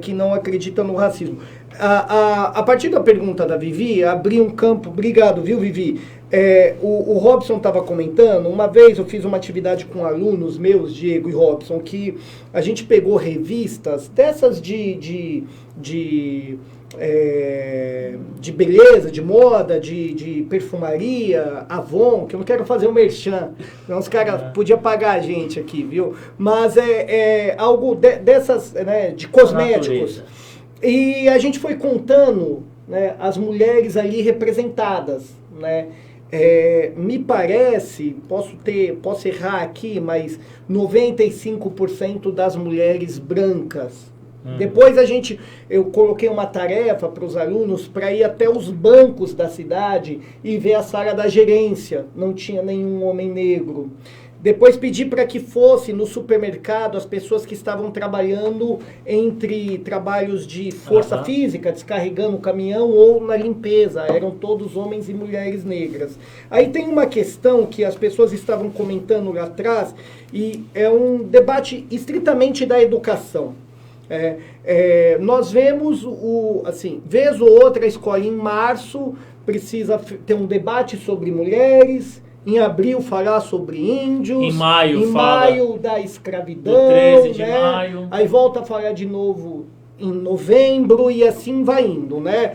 que não acreditam no racismo? A partir da pergunta da Vivi, abri um campo, obrigado, viu, Vivi? O Robson estava comentando, uma vez eu fiz uma atividade com alunos meus, Diego e Robson, que a gente pegou revistas dessas de beleza, de moda, de perfumaria, Avon, que eu não quero fazer um merchan, senão os caras podiam pagar a gente aqui, viu? Mas algo dessas, né, de cosméticos. E a gente foi contando, né, as mulheres ali representadas, né? Me parece, posso errar aqui, mas 95% das mulheres brancas. Depois eu coloquei uma tarefa para os alunos para ir até os bancos da cidade e ver a sala da gerência. Não tinha nenhum homem negro. Depois pedi para que fosse no supermercado as pessoas que estavam trabalhando entre trabalhos de força física, descarregando o caminhão, ou na limpeza. Eram todos homens e mulheres negras. Aí tem uma questão que as pessoas estavam comentando lá atrás, e é um debate estritamente da educação. Nós vemos, vez ou outra, a escola em março precisa ter um debate sobre mulheres, em abril falar sobre índios, em maio da escravidão, do 13 de maio. Aí volta a falar de novo em novembro e assim vai indo, né?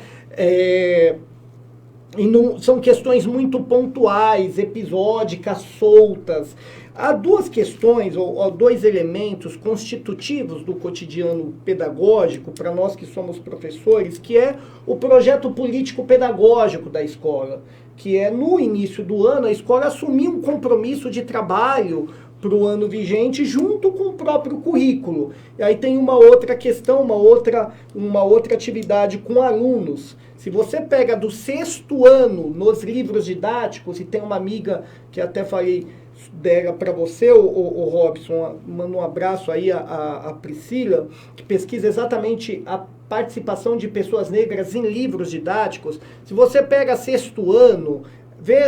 São questões muito pontuais, episódicas, soltas. Há duas questões, ou dois elementos constitutivos do cotidiano pedagógico, para nós que somos professores, que é o projeto político-pedagógico da escola, que é, no início do ano, a escola assumir um compromisso de trabalho para o ano vigente, junto com o próprio currículo. E aí tem uma outra questão, uma outra atividade com alunos. Se você pega do 6º ano nos livros didáticos, e tem uma amiga que até falei dela para você, o Robson, manda um abraço aí a Priscila, que pesquisa exatamente a participação de pessoas negras em livros didáticos. Se você pega 6º ano,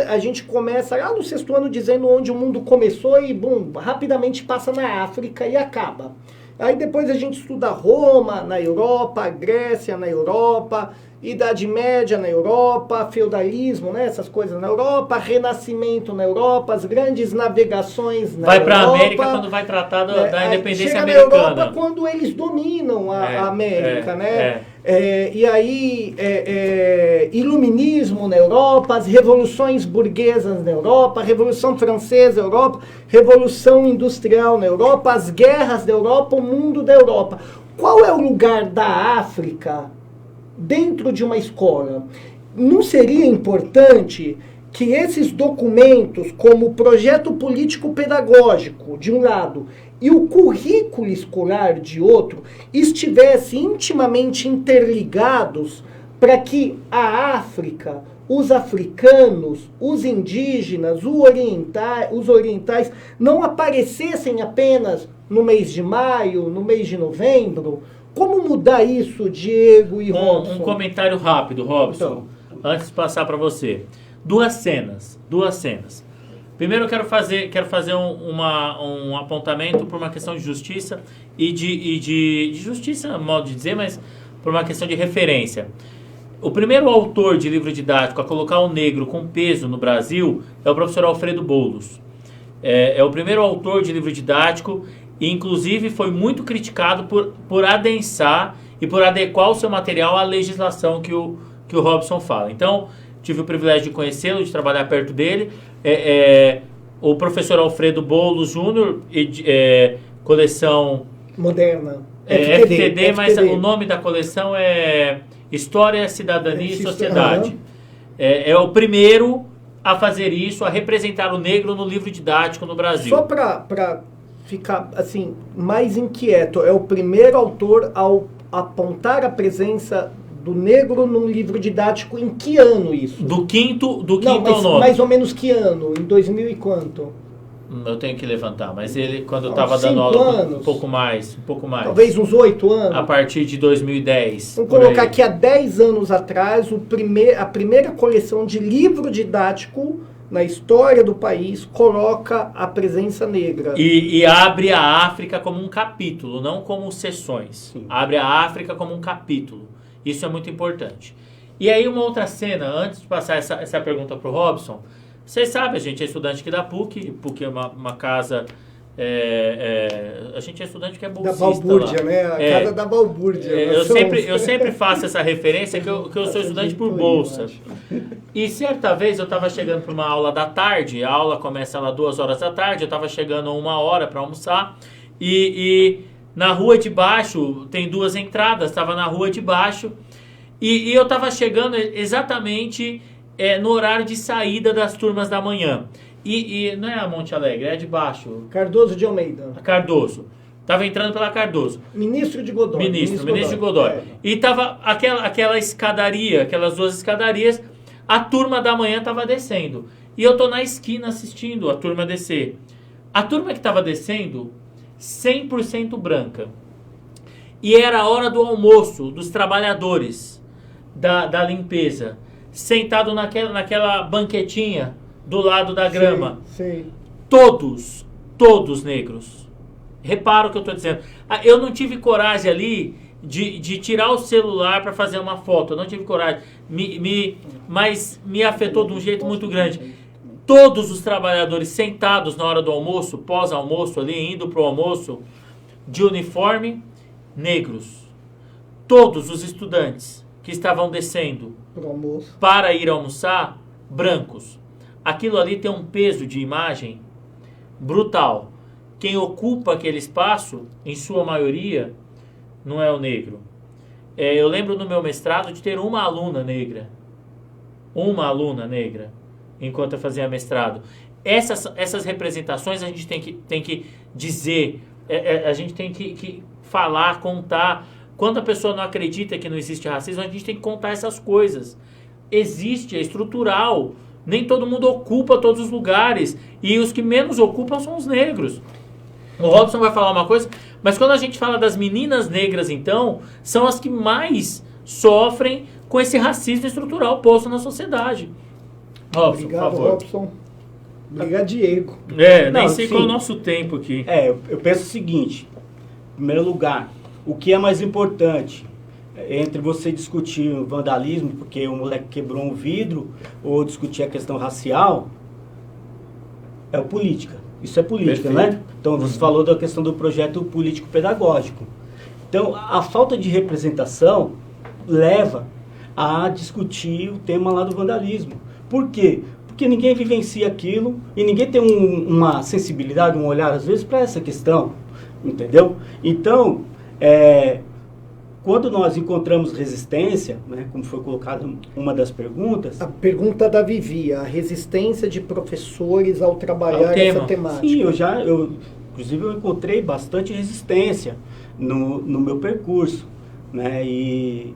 a gente começa lá no 6º ano dizendo onde o mundo começou e, rapidamente passa na África e acaba. Aí depois a gente estuda Roma na Europa, Grécia na Europa, Idade Média na Europa, feudalismo, né, essas coisas na Europa, Renascimento na Europa, as grandes navegações na Europa. Vai para a América quando vai tratar da independência chega americana. Na Europa quando eles dominam a América, né? E aí, iluminismo na Europa, as revoluções burguesas na Europa, Revolução Francesa na Europa, Revolução Industrial na Europa, as guerras da Europa, o mundo da Europa. Qual é o lugar da África dentro de uma escola? Não seria importante que esses documentos, como o projeto político-pedagógico, de um lado, e o currículo escolar, de outro, estivessem intimamente interligados para que a África, os africanos, os indígenas, os orientais, não aparecessem apenas no mês de maio, no mês de novembro? Como mudar isso, Diego e Robson? Um comentário rápido, Robson, antes de passar para você. Duas cenas. Primeiro eu quero fazer um apontamento por uma questão de justiça e de justiça, modo de dizer, mas por uma questão de referência. O primeiro autor de livro didático a colocar o negro com peso no Brasil é o professor Alfredo Boulos. É o primeiro autor de livro didático e, inclusive, foi muito criticado por adensar e por adequar o seu material à legislação que o Robson fala. Então, tive o privilégio de conhecê-lo, de trabalhar perto dele. O professor Alfredo Boulos Júnior, coleção... Moderna. FTD, mas o nome da coleção é História, Cidadania e Sociedade. É o primeiro a fazer isso, a representar o negro no livro didático no Brasil. Só para ficar assim mais inquieto, é o primeiro autor ao apontar a presença do negro num livro didático. Em que ano isso? Do quinto Não, ao nono. mais ou menos que ano? Em 2000 e quanto? Eu tenho que levantar, mas ele, quando eu estava 5 dando aula, anos. um pouco mais. Talvez uns 8 anos? A partir de 2010. Vamos colocar que há 10 anos atrás, a primeira coleção de livro didático na história do país coloca a presença negra. E abre a África como um capítulo, não como seções. Sim. Abre a África como um capítulo. Isso é muito importante. E aí uma outra cena, antes de passar essa pergunta para o Robson, vocês sabem, a gente é estudante aqui da PUC é uma casa... a gente é estudante que é bolsista. Da Balbúrdia, lá. né? A casa da Balbúrdia. Eu sempre faço essa referência que eu sou estudante por bolsa. E certa vez eu estava chegando para uma aula da tarde, a aula começa lá 2 horas da tarde, eu estava chegando a 1 hora para almoçar, e na rua de baixo, tem 2 entradas, estava na rua de baixo, e eu estava chegando exatamente no horário de saída das turmas da manhã. E não é a Monte Alegre, é a de baixo. Cardoso de Almeida. A Cardoso. Estava entrando pela Cardoso. Ministro de Godoy. Ministro de Godoy. E tava aquela escadaria, aquelas 2 escadarias, a turma da manhã estava descendo. E eu tô na esquina assistindo a turma descer. A turma que estava descendo, 100% branca. E era a hora do almoço dos trabalhadores da limpeza, sentado naquela banquetinha do lado da grama. Sim. Todos negros. Repara o que eu estou dizendo. Eu não tive coragem ali de tirar o celular para fazer uma foto. Eu não tive coragem. Mas me afetou de um jeito muito grande. Todos os trabalhadores sentados na hora do almoço, pós-almoço ali, indo para o almoço, de uniforme, negros. Todos os estudantes que estavam descendo para ir almoçar, brancos. Aquilo ali tem um peso de imagem brutal. Quem ocupa aquele espaço, em sua maioria, não é o negro. Eu lembro no meu mestrado de ter uma aluna negra. Enquanto eu fazia mestrado. Essas representações a gente tem que dizer, a gente tem que falar, contar. Quando a pessoa não acredita que não existe racismo, a gente tem que contar essas coisas. Existe, é estrutural. Nem todo mundo ocupa todos os lugares. E os que menos ocupam são os negros. O Robson vai falar uma coisa, mas quando a gente fala das meninas negras, então, são as que mais sofrem com esse racismo estrutural posto na sociedade. Robson, obrigado, por favor. Robson. Obrigado, Diego. Nem sei qual é o nosso tempo aqui. Eu penso o seguinte. Em primeiro lugar, o que é mais importante entre você discutir o vandalismo, porque o moleque quebrou um vidro, ou discutir a questão racial, é a política. Isso é política, Perfeito. né? Então, você falou da questão do projeto político-pedagógico. Então, a falta de representação leva a discutir o tema lá do vandalismo. Por quê? Porque ninguém vivencia aquilo e ninguém tem uma sensibilidade, um olhar, às vezes, para essa questão. Entendeu? Então, quando nós encontramos resistência, né, como foi colocado uma das perguntas... A pergunta da Vivi, a resistência de professores ao trabalhar essa temática. Sim, inclusive eu encontrei bastante resistência no meu percurso, né, e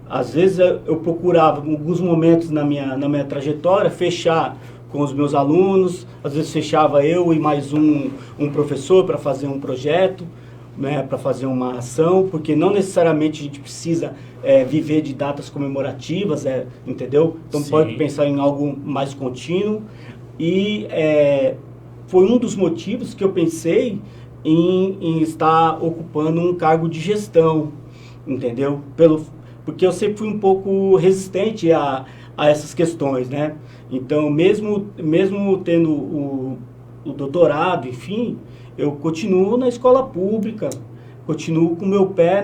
às vezes eu procurava, em alguns momentos na minha trajetória, fechar com os meus alunos, às vezes fechava eu e mais um professor para fazer um projeto, né, para fazer uma ação, porque não necessariamente a gente precisa viver de datas comemorativas, entendeu? Então Sim. pode pensar em algo mais contínuo. E foi um dos motivos que eu pensei em estar ocupando um cargo de gestão, entendeu? Porque eu sempre fui um pouco resistente a essas questões, né? Então, mesmo tendo o doutorado, enfim, eu continuo na escola pública, continuo com o meu pé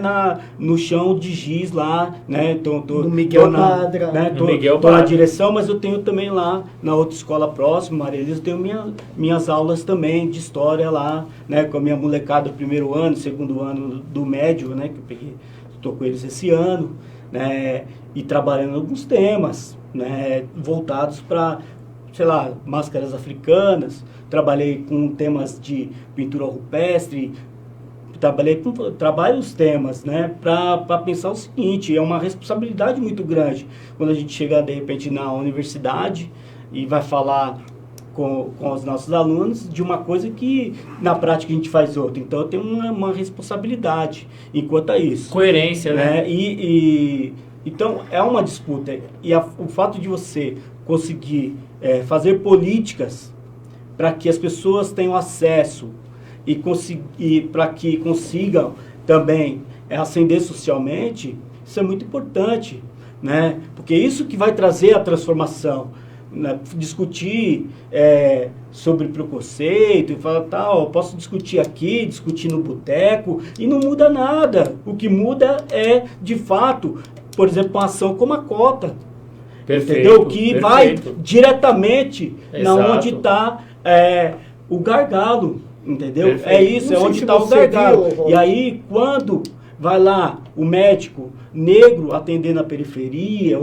no chão de giz lá, né? No Miguel Badra. Né? Tô na direção, mas eu tenho também lá, na outra escola próxima, Maria Elisa, eu tenho minhas aulas também de história lá, né? Com a minha molecada do primeiro ano, segundo ano do médio, né? Que eu estou com eles esse ano, né? E trabalhando em alguns temas, né? Voltados para, sei lá, máscaras africanas. Trabalhei com temas de pintura rupestre, trabalho os temas, né, para pensar o seguinte: é uma responsabilidade muito grande quando a gente chega, de repente, na universidade e vai falar com os nossos alunos de uma coisa que, na prática, a gente faz outra. Então, eu tenho uma responsabilidade enquanto a isso. Coerência, né? Então, é uma disputa. E o fato de você conseguir fazer políticas para que as pessoas tenham acesso e para que consigam também ascender socialmente, isso é muito importante, né? Porque isso que vai trazer a transformação, né? Discutir sobre preconceito e falar tal, eu posso discutir aqui, discutir no boteco, e não muda nada. O que muda é, de fato, por exemplo, uma ação como a cota, Perfeito, entendeu? Que perfeito. vai diretamente Exato. na onde está o gargalo, entendeu? Perfeito. É isso, Não é sei onde se está o você gargalo. viu, E aí, quando vai lá o médico negro atender na periferia,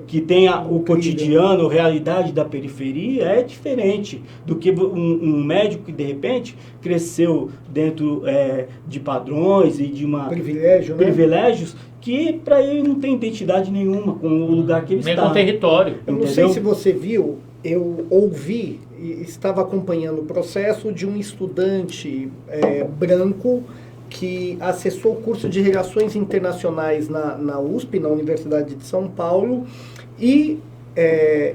que tenha o cotidiano, a realidade da periferia, é diferente do que um médico que, de repente, cresceu dentro de padrões e de privilégios, que para ele não tem identidade nenhuma com o lugar que ele Nem está. com território. Eu não sei se você viu, eu ouvi e estava acompanhando o processo de um estudante branco que acessou o curso de Relações Internacionais na USP, na Universidade de São Paulo, e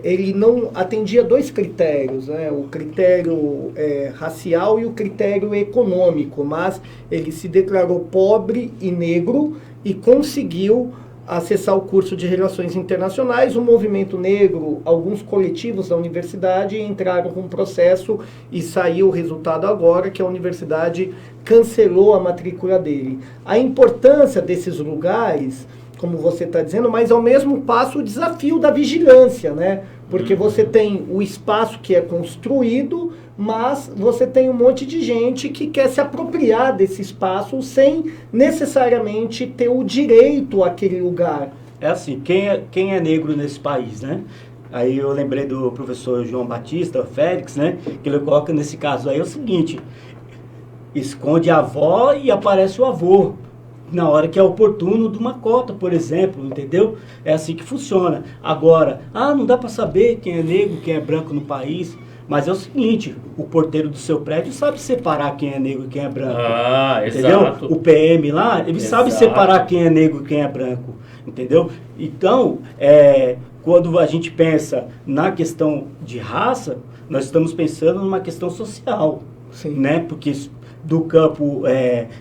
ele não atendia dois critérios, né? O critério racial e o critério econômico, mas ele se declarou pobre e negro e conseguiu acessar o curso de Relações Internacionais. O movimento negro, alguns coletivos da universidade entraram com um processo e saiu o resultado agora, que a universidade cancelou a matrícula dele. A importância desses lugares, como você está dizendo, mas ao mesmo passo o desafio da vigilância, né? Porque você tem o espaço que é construído, mas você tem um monte de gente que quer se apropriar desse espaço sem necessariamente ter o direito àquele lugar. É assim, quem é negro nesse país, né? Aí eu lembrei do professor João Batista Félix, né? Que ele coloca nesse caso aí o seguinte: esconde a avó e aparece o avô na hora que é oportuno de uma cota, por exemplo, entendeu? É assim que funciona. Agora, não dá para saber quem é negro, quem é branco no país, mas é o seguinte: o porteiro do seu prédio sabe separar quem é negro e quem é branco. Entendeu? Exato. O PM lá, ele sabe separar quem é negro e quem é branco, entendeu? Então, quando a gente pensa na questão de raça, nós estamos pensando numa questão social. Sim. Né? Porque do campo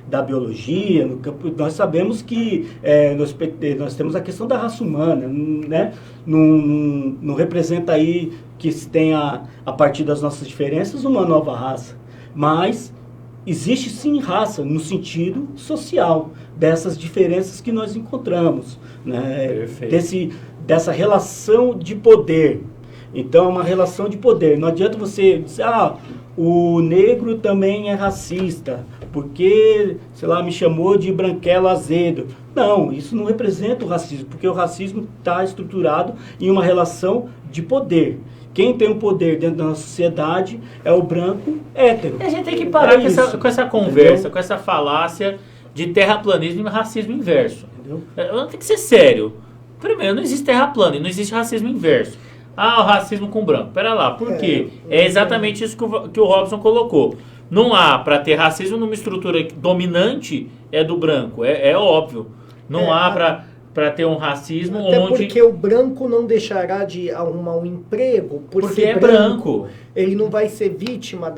da biologia, nós sabemos que nós temos a questão da raça humana, né? Não representa aí que se tenha, a partir das nossas diferenças, uma nova raça. Mas existe sim raça no sentido social, dessas diferenças que nós encontramos, né? Dessa relação de poder. Então, é uma relação de poder. Não adianta você dizer, o negro também é racista, porque, sei lá, me chamou de branquelo azedo. Não, isso não representa o racismo, porque o racismo está estruturado em uma relação de poder. Quem tem o poder dentro da nossa sociedade é o branco hétero. A gente tem que parar com essa conversa, Entendeu? com essa falácia de terraplanismo e racismo inverso. Entendeu? Tem que ser sério. Primeiro, não existe terra plana e não existe racismo inverso. Ah, o racismo com branco. Pera lá, por quê? É exatamente isso que o Robson colocou. Não há para ter racismo numa estrutura dominante é do branco, é óbvio. Não há para ter um racismo até onde... porque o branco não deixará de arrumar um emprego Porque ser é branco. Ele não vai ser vítima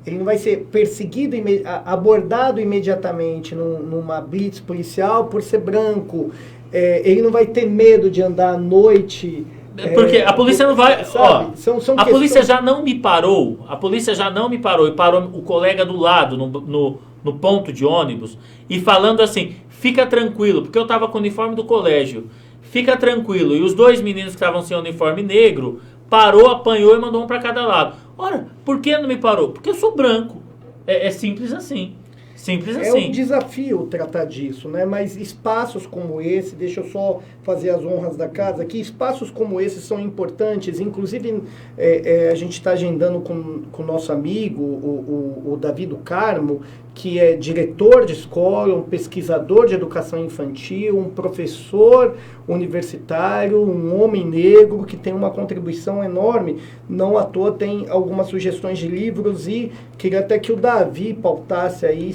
ele não vai ser perseguido, abordado imediatamente numa blitz policial por ser branco. Ele não vai ter medo de andar à noite. Porque a polícia não vai... Sabe? A polícia já não me parou. A polícia já não me parou. E parou o colega do lado, no ponto de ônibus. E falando assim, fica tranquilo. Porque eu estava com o uniforme do colégio. Fica tranquilo. E os dois meninos que estavam sem uniforme negro, parou, apanhou e mandou um para cada lado. Ora, por que não me parou? Porque eu sou branco. É simples assim. Simples É assim. um desafio tratar disso, né? Mas espaços como esse, deixa eu só fazer as honras da casa aqui, espaços como esse são importantes, inclusive a gente está agendando com o nosso amigo, o Davi do Carmo, que é diretor de escola, um pesquisador de educação infantil, um professor universitário, um homem negro que tem uma contribuição enorme. Não à toa tem algumas sugestões de livros e queria até que o Davi pautasse aí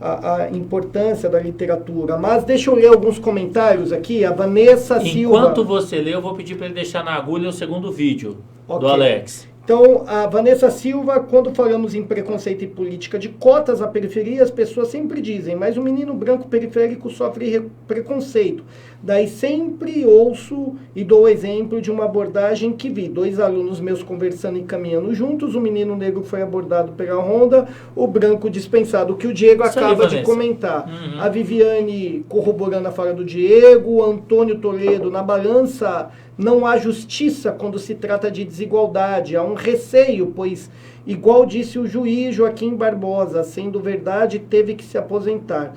a importância da literatura. Mas deixa eu ler alguns comentários aqui. A Vanessa Silva... Enquanto você lê, eu vou pedir para ele deixar na agulha o segundo vídeo do Ok. Alex. Então, a Vanessa Silva, quando falamos em preconceito e política de cotas à periferia, as pessoas sempre dizem, mas o menino branco periférico sofre preconceito. Daí sempre ouço e dou exemplo de uma abordagem que vi. 2 alunos meus conversando e caminhando juntos, o menino negro foi abordado pela Honda, o branco dispensado, que o Diego Isso aí, acaba de Vanessa. comentar. Uhum. A Viviane corroborando a fala do Diego, o Antônio Toledo, na balança, não há justiça quando se trata de desigualdade, há um receio, pois, igual disse o juiz Joaquim Barbosa, sendo verdade, teve que se aposentar.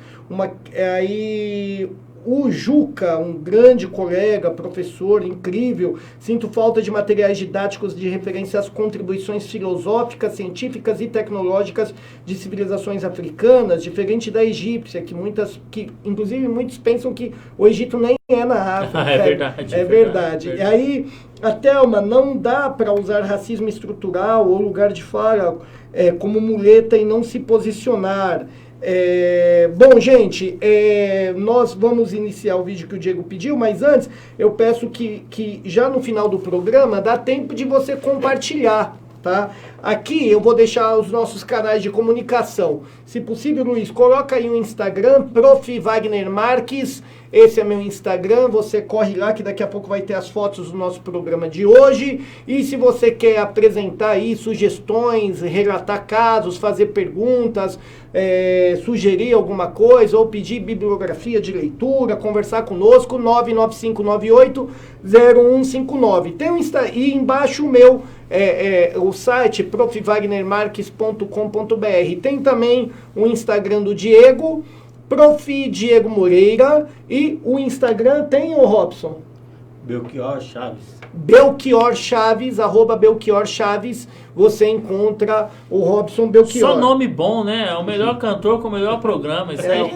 Aí o Juca, um grande colega, professor incrível, sinto falta de materiais didáticos de referência às contribuições filosóficas, científicas e tecnológicas de civilizações africanas, diferente da egípcia, que inclusive muitos pensam que o Egito nem é na África. É verdade. É verdade. E aí, a Thelma, não dá para usar racismo estrutural ou lugar de fala como muleta e não se posicionar. Bom, gente, nós vamos iniciar o vídeo que o Diego pediu, mas antes eu peço que já no final do programa dá tempo de você compartilhar, tá? Aqui eu vou deixar os nossos canais de comunicação. Se possível, Luiz, coloca aí o Instagram, Prof. Wagner Marques. Esse é meu Instagram, você corre lá que daqui a pouco vai ter as fotos do nosso programa de hoje. E se você quer apresentar aí sugestões, relatar casos, fazer perguntas, sugerir alguma coisa ou pedir bibliografia de leitura, conversar conosco, 99598-0159. Tem um e embaixo o meu, o site profwagnermarques.com.br. Tem também o Instagram do Diego, Prof. Diego Moreira, e o Instagram tem o Robson? Belchior Chaves. Belchior Chaves, @Belchior Chaves, você encontra o Robson Belchior. Só nome bom, né? É o melhor cantor com o melhor programa. Isso aí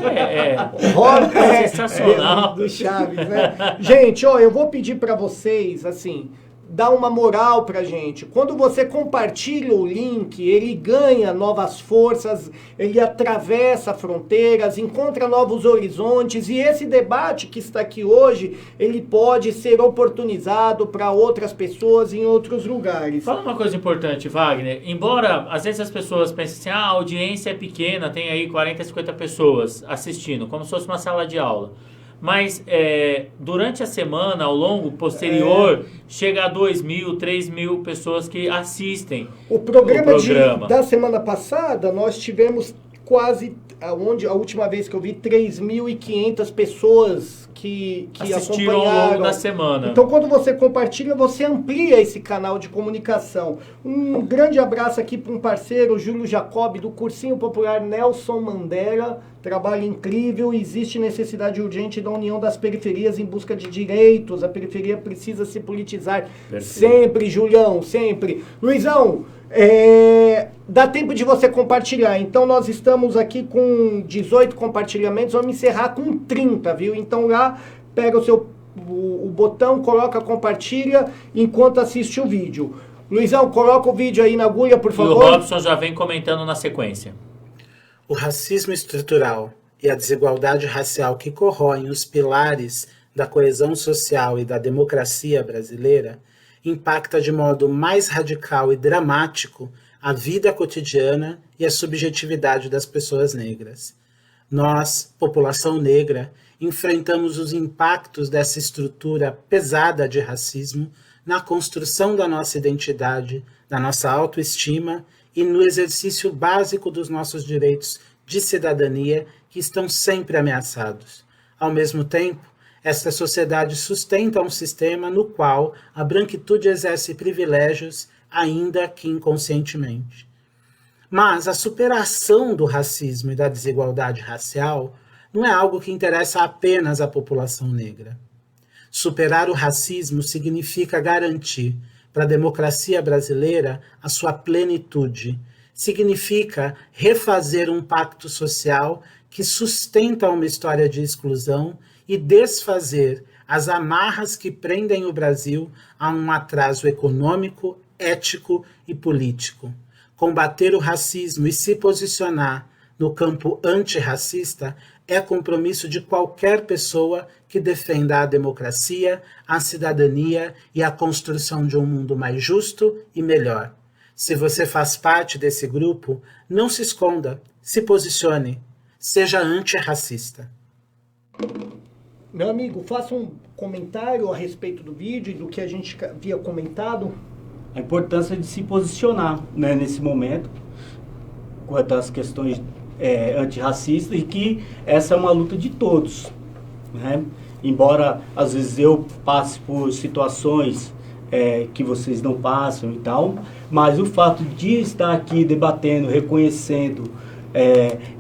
é sensacional. do Chaves, né? Gente, ó, eu vou pedir pra vocês, assim, dá uma moral pra gente. Quando você compartilha o link, ele ganha novas forças, ele atravessa fronteiras, encontra novos horizontes, e esse debate que está aqui hoje, ele pode ser oportunizado para outras pessoas em outros lugares. Fala uma coisa importante, Wagner. Embora às vezes as pessoas pensem assim, a audiência é pequena, tem aí 40, 50 pessoas assistindo, como se fosse uma sala de aula. Mas durante a semana, ao longo, posterior, chega a 2.000, 3.000 pessoas que assistem O programa da semana passada, nós tivemos quase a última vez que eu vi, 3.500 pessoas que assistiram acompanharam. ao longo da semana. Então, quando você compartilha, você amplia esse canal de comunicação. Um grande abraço aqui para um parceiro, Júlio Jacob, do Cursinho Popular Nelson Mandela. Trabalho incrível. Existe necessidade urgente da união das periferias em busca de direitos. A periferia precisa se politizar. Perfeito. Sempre, Julião, sempre. Luizão, dá tempo de você compartilhar. Então, nós estamos aqui com 18 compartilhamentos. Vamos encerrar com 30, viu? Então, lá, pega o botão, coloca compartilha enquanto assiste o vídeo. Luizão, coloca o vídeo aí na agulha, por favor. E o Robson já vem comentando na sequência. O racismo estrutural e a desigualdade racial que corroem os pilares da coesão social e da democracia brasileira impacta de modo mais radical e dramático a vida cotidiana e a subjetividade das pessoas negras. Nós, população negra, enfrentamos os impactos dessa estrutura pesada de racismo na construção da nossa identidade, da nossa autoestima e no exercício básico dos nossos direitos de cidadania que estão sempre ameaçados. Ao mesmo tempo, esta sociedade sustenta um sistema no qual a branquitude exerce privilégios, ainda que inconscientemente. Mas a superação do racismo e da desigualdade racial não é algo que interessa apenas à população negra. Superar o racismo significa garantir para a democracia brasileira a sua plenitude. Significa refazer um pacto social que sustenta uma história de exclusão e desfazer as amarras que prendem o Brasil a um atraso econômico, ético e político. Combater o racismo e se posicionar no campo antirracista é compromisso de qualquer pessoa que defenda a democracia, a cidadania e a construção de um mundo mais justo e melhor. Se você faz parte desse grupo, não se esconda, se posicione, seja antirracista. Meu amigo, faça um comentário a respeito do vídeo e do que a gente havia comentado. A importância de se posicionar, né, nesse momento quanto às questões antirracistas, e que essa é uma luta de todos, né? Embora às vezes eu passe por situações que vocês não passam e tal, mas o fato de estar aqui debatendo, reconhecendo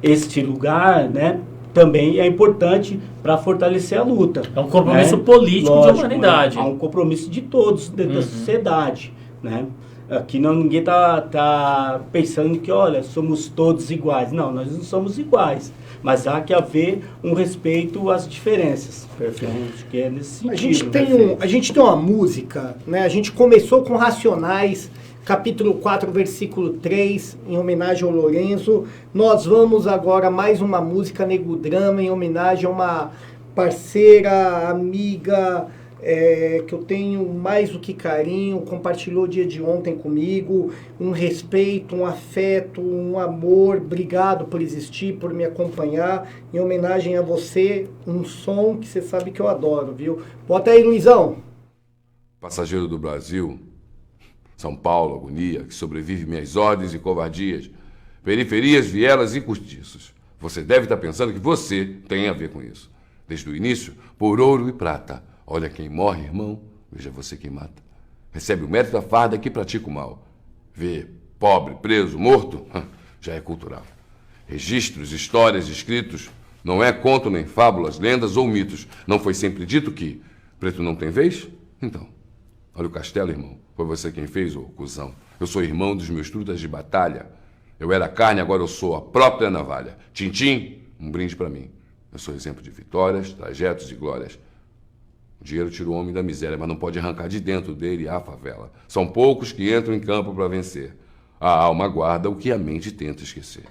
este lugar, né, também é importante para fortalecer a luta. É um compromisso, né? político. Lógico, de humanidade. É um compromisso de todos dentro da sociedade, né? Aqui ninguém tá pensando que, olha, somos todos iguais. Não, nós não somos iguais. Mas há que haver um respeito às diferenças. Perfeito. Acho que é nesse sentido. A gente tem uma música, né? A gente começou com Racionais, capítulo 4, versículo 3, em homenagem ao Lorenzo. Nós vamos agora mais uma música, Nego Drama, em homenagem a uma parceira, amiga, que eu tenho mais do que carinho, compartilhou o dia de ontem comigo, um respeito, um afeto, um amor. Obrigado por existir, por me acompanhar. Em homenagem a você, um som que você sabe que eu adoro, viu? Bota aí, Luizão. Passageiro do Brasil, São Paulo, agonia, que sobrevive minhas ordens e covardias, periferias, vielas e cortiços. Você deve estar pensando que você tem a ver com isso. Desde o início, por ouro e prata. Olha quem morre, irmão, veja você quem mata. Recebe o mérito da farda que pratica o mal. Vê pobre, preso, morto, já é cultural. Registros, histórias, escritos, não é conto nem fábulas, lendas ou mitos. Não foi sempre dito que preto não tem vez? Então, olha o castelo, irmão. Foi você quem fez, ô cuzão. Eu sou irmão dos meus trutas de batalha. Eu era carne, agora eu sou a própria navalha. Tintim, um brinde pra mim. Eu sou exemplo de vitórias, trajetos e glórias. O dinheiro tira o homem da miséria, mas não pode arrancar de dentro dele a favela. São poucos que entram em campo para vencer. A alma guarda o que a mente tenta esquecer.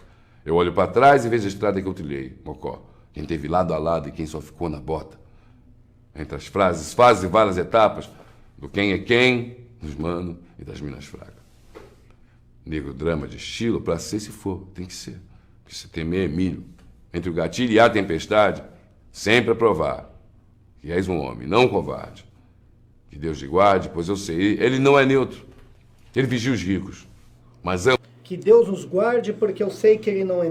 Eu olho para trás e vejo a estrada que eu trilhei, Mocó. Quem teve lado a lado e quem só ficou na bota. Entre as frases, fases e várias etapas do quem é quem, dos manos e das minas fracas. Negro drama de estilo, pra ser se for, tem que ser. Porque se temer é milho. Entre o gatilho e a tempestade, sempre a provar que és um homem, não um covarde. Que Deus te guarde, pois eu sei, ele não é neutro. Ele vigia os ricos, mas Que Deus nos guarde, porque eu sei que ele não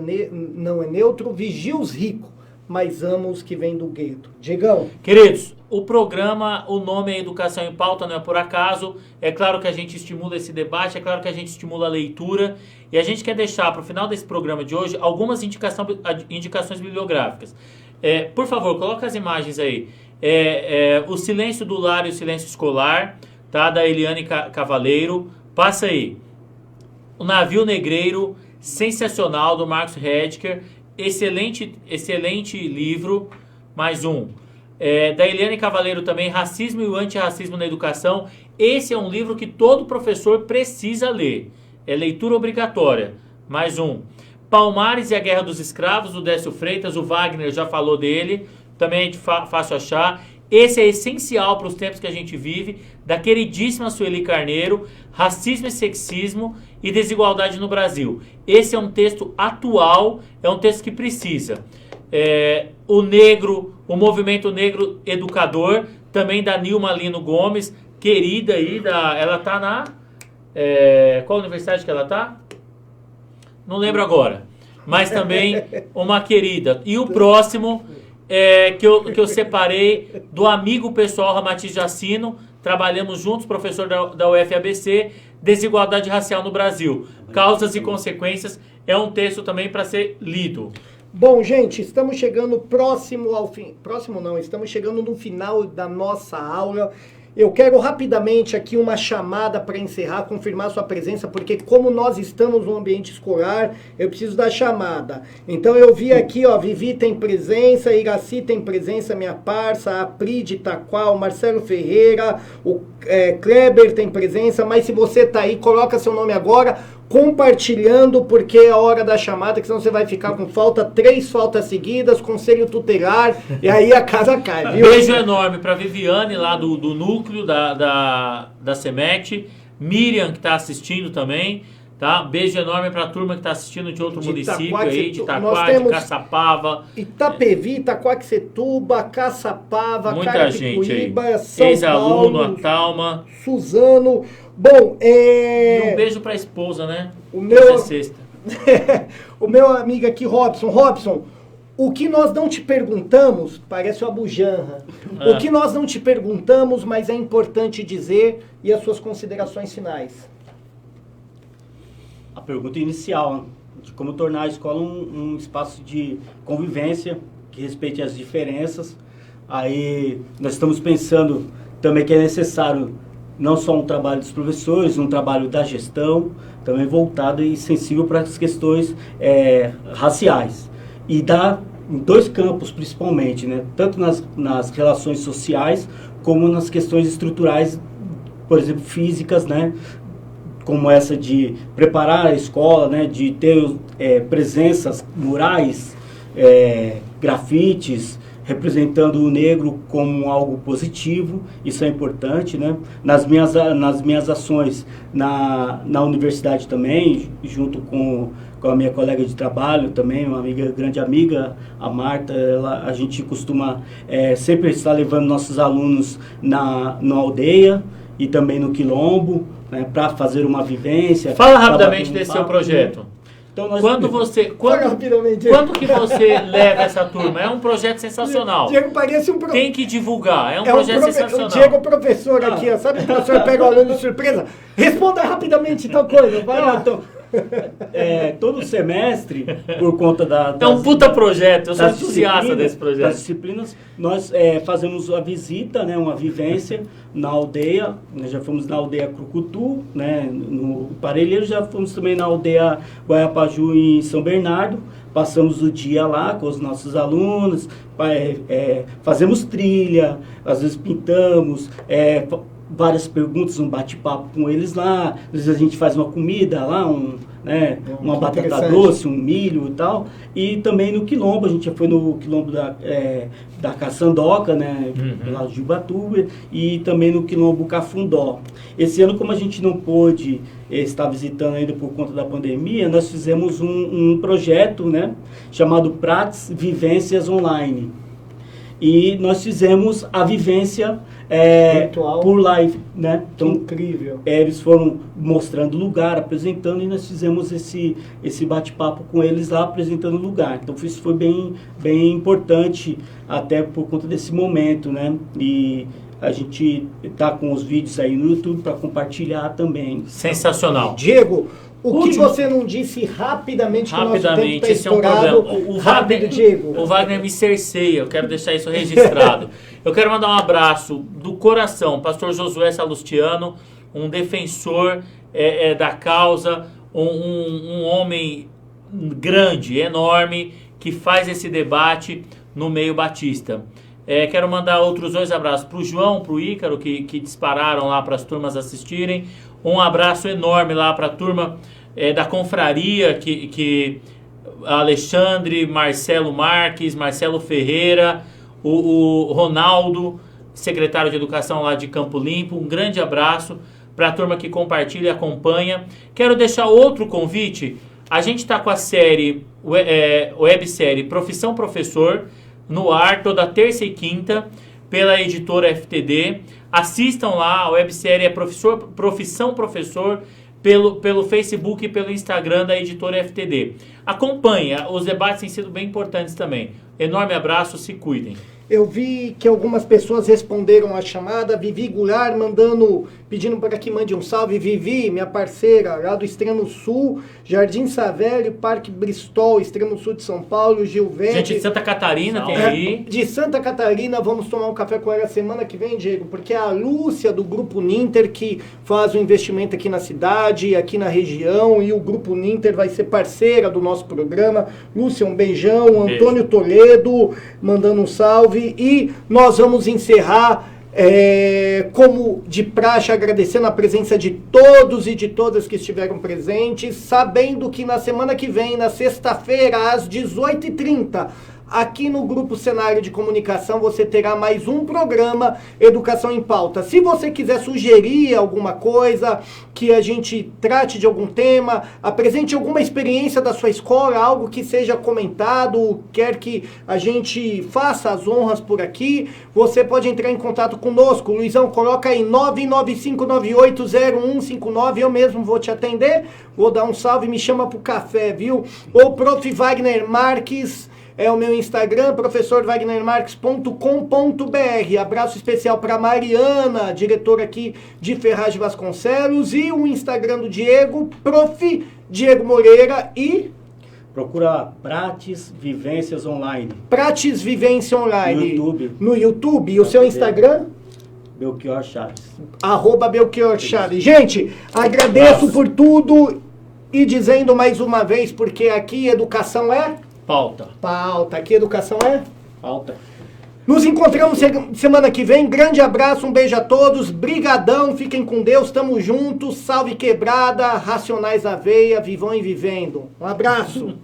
é neutro. Vigia os ricos, mas ama os que vêm do gueto. Diegão. Queridos, o programa, o nome é Educação em Pauta, não é por acaso. É claro que a gente estimula esse debate, é claro que a gente estimula a leitura. E a gente quer deixar para o final desse programa de hoje algumas indicações bibliográficas. Por favor, coloca as imagens aí. O Silêncio do Lar e o Silêncio Escolar, tá? Da Eliane Cavaleiro. Passa aí. O Navio Negreiro, sensacional, do Marcos Hedker. Excelente livro. Mais um. Da Eliane Cavaleiro também, Racismo e o Antirracismo na Educação. Esse é um livro que todo professor precisa ler. É leitura obrigatória. Mais um. Palmares e a Guerra dos Escravos, do Décio Freitas. O Wagner já falou dele. Também é fácil achar. Esse é essencial para os tempos que a gente vive. Da queridíssima Sueli Carneiro. Racismo e Sexismo e Desigualdade no Brasil. Esse é um texto atual. É um texto que precisa. O Movimento Negro Educador. Também da Nilma Lino Gomes. Querida aí. Ela está na... qual universidade que ela está? Não lembro agora. Mas também uma querida. E o próximo... que eu separei do amigo pessoal Ramatiz Jacino, trabalhamos juntos, professor da UFABC, Desigualdade Racial no Brasil, Causas e Consequências, é um texto também para ser lido. Bom, gente, estamos chegando próximo ao fim. Próximo não, estamos chegando no final da nossa aula. Eu quero rapidamente aqui uma chamada para encerrar, confirmar sua presença, porque como nós estamos no ambiente escolar, eu preciso da chamada. Então eu vi aqui, ó, Vivi tem presença, Iraci tem presença, minha parça, a Pri de Itaquá, o Marcelo Ferreira, o Kleber tem presença, mas se você tá aí, coloca seu nome agora, compartilhando, porque é a hora da chamada, que senão você vai ficar com 3 faltas seguidas, conselho tutelar, e aí a casa cai, viu? Beijo enorme para Viviane, lá do núcleo da Semete, Miriam, que está assistindo também, tá? Beijo enorme para a turma que está assistindo de outro município aí, de Itaquá, de Caçapava. Itapevi, Itaquaquecetuba, Caçapava, muita gente aí. São Ex-aluno, Paulo, a Talma. Suzano. Bom, E um beijo para a esposa, né? O meu... sexta. O meu amigo aqui, Robson, o que nós não te perguntamos, parece uma bujanra, o que nós não te perguntamos, mas é importante dizer, e as suas considerações finais. A pergunta inicial, de como tornar a escola um espaço de convivência, que respeite as diferenças. Aí nós estamos pensando também que é necessário não só um trabalho dos professores, um trabalho da gestão, também voltado e sensível para as questões raciais. E em 2 campos principalmente, né? Tanto nas relações sociais, como nas questões estruturais, por exemplo, físicas, né? Como essa de preparar a escola, né? De ter presenças murais, grafites, representando o negro como algo positivo, isso é importante, né? Nas minhas ações na universidade também, junto com a minha colega de trabalho também, uma grande amiga, a Marta, a gente costuma sempre estar levando nossos alunos na aldeia e também no quilombo, né, para fazer uma vivência. Fala rapidamente desse seu projeto. Então, quando que você leva essa turma? É um projeto sensacional. Diego parece Tem que divulgar, é um projeto sensacional. O Diego professor aqui, ó, sabe o professor pega o aluno de surpresa? Responda rapidamente tal coisa, vai lá. Então, todo semestre, por conta é um puta projeto, eu sou entusiasta desse projeto. Das disciplinas, nós fazemos a visita, né, uma vivência na aldeia. Nós já fomos na aldeia Crucutu, né, no Parelheiro, já fomos também na aldeia Guaiapaju em São Bernardo. Passamos o dia lá com os nossos alunos, fazemos trilha, às vezes pintamos, várias perguntas, um bate-papo com eles lá. Às vezes a gente faz uma comida lá, uma batata doce, um milho e tal. E também no quilombo, a gente já foi no quilombo da Caçandoca, né, lá de Ubatuba, e também no quilombo Cafundó. Esse ano, como a gente não pôde estar visitando ainda por conta da pandemia, nós fizemos um projeto, né, chamado Prates Vivências Online. E nós fizemos a vivência Virtual. por live, né? Então, Incrível. eles foram mostrando o lugar, apresentando, e nós fizemos esse bate-papo com eles lá, apresentando o lugar. Então, isso foi bem importante, até por conta desse momento, né? E a gente tá com os vídeos aí no YouTube para compartilhar também. Sensacional. Diego, o que Último. você não disse rapidamente, que o nosso tempo Rapidamente, está esse é um estourado? problema. O Rápido, Wagner, Diego. o Wagner me cerceia, eu quero deixar isso registrado. Eu quero mandar um abraço do coração, pastor Josué Salustiano, um defensor da causa, um homem grande, enorme, que faz esse debate no meio batista. Quero mandar outros 2 abraços para o João, para o Ícaro, que dispararam lá para as turmas assistirem. Um abraço enorme lá para a turma da confraria, que Alexandre, Marcelo Marques, Marcelo Ferreira, o Ronaldo, secretário de Educação lá de Campo Limpo. Um grande abraço para a turma que compartilha e acompanha. Quero deixar outro convite. A gente está com a série, websérie Profissão Professor, no ar toda terça e quinta, pela editora FTD. Assistam lá, a websérie é Profissão Professor, pelo Facebook e pelo Instagram da editora FTD. Acompanhe, os debates têm sido bem importantes também. Enorme abraço, se cuidem. Eu vi que algumas pessoas responderam a chamada. Vivi Goulart pedindo para que mande um salve. Vivi, minha parceira, lá do Extremo Sul, Jardim Savelli, Parque Bristol, Extremo Sul de São Paulo, Gilvete. Gente de Santa Catarina tem aí. De Santa Catarina, vamos tomar um café com ela semana que vem, Diego, porque é a Lúcia do Grupo Ninter que faz o investimento aqui na cidade, aqui na região, e o Grupo Ninter vai ser parceira do nosso programa. Lúcia, um beijão. Beijo. Antônio Toledo mandando um salve. E nós vamos encerrar, como de praxe, agradecendo a presença de todos e de todas que estiveram presentes, sabendo que na semana que vem, na sexta-feira, às 18h30, aqui no Grupo Cenário de Comunicação, você terá mais um programa Educação em Pauta. Se você quiser sugerir alguma coisa, que a gente trate de algum tema, apresente alguma experiência da sua escola, algo que seja comentado, quer que a gente faça as honras por aqui, você pode entrar em contato conosco. Luizão, coloca aí 995980159, eu mesmo vou te atender, vou dar um salve, me chama pro café, viu? Ou Prof. Wagner Marques, é o meu Instagram, professorwagnermarques.com.br. Abraço especial para Mariana, diretora aqui de Ferraz de Vasconcelos, e o Instagram do Diego, Prof. Diego Moreira, e Procura Prates Vivências Online. Prates Vivência Online. No YouTube. No YouTube. E o seu Instagram? Belchior Chaves. @Belchior Chaves. Gente, agradeço por tudo e dizendo mais uma vez, porque aqui educação é... Pauta. Pauta. Aqui educação é... Pauta. Nos encontramos semana que vem. Grande abraço, um beijo a todos. Brigadão, fiquem com Deus, tamo juntos. Salve Quebrada, Racionais na Veia, Vivão e Vivendo. Um abraço.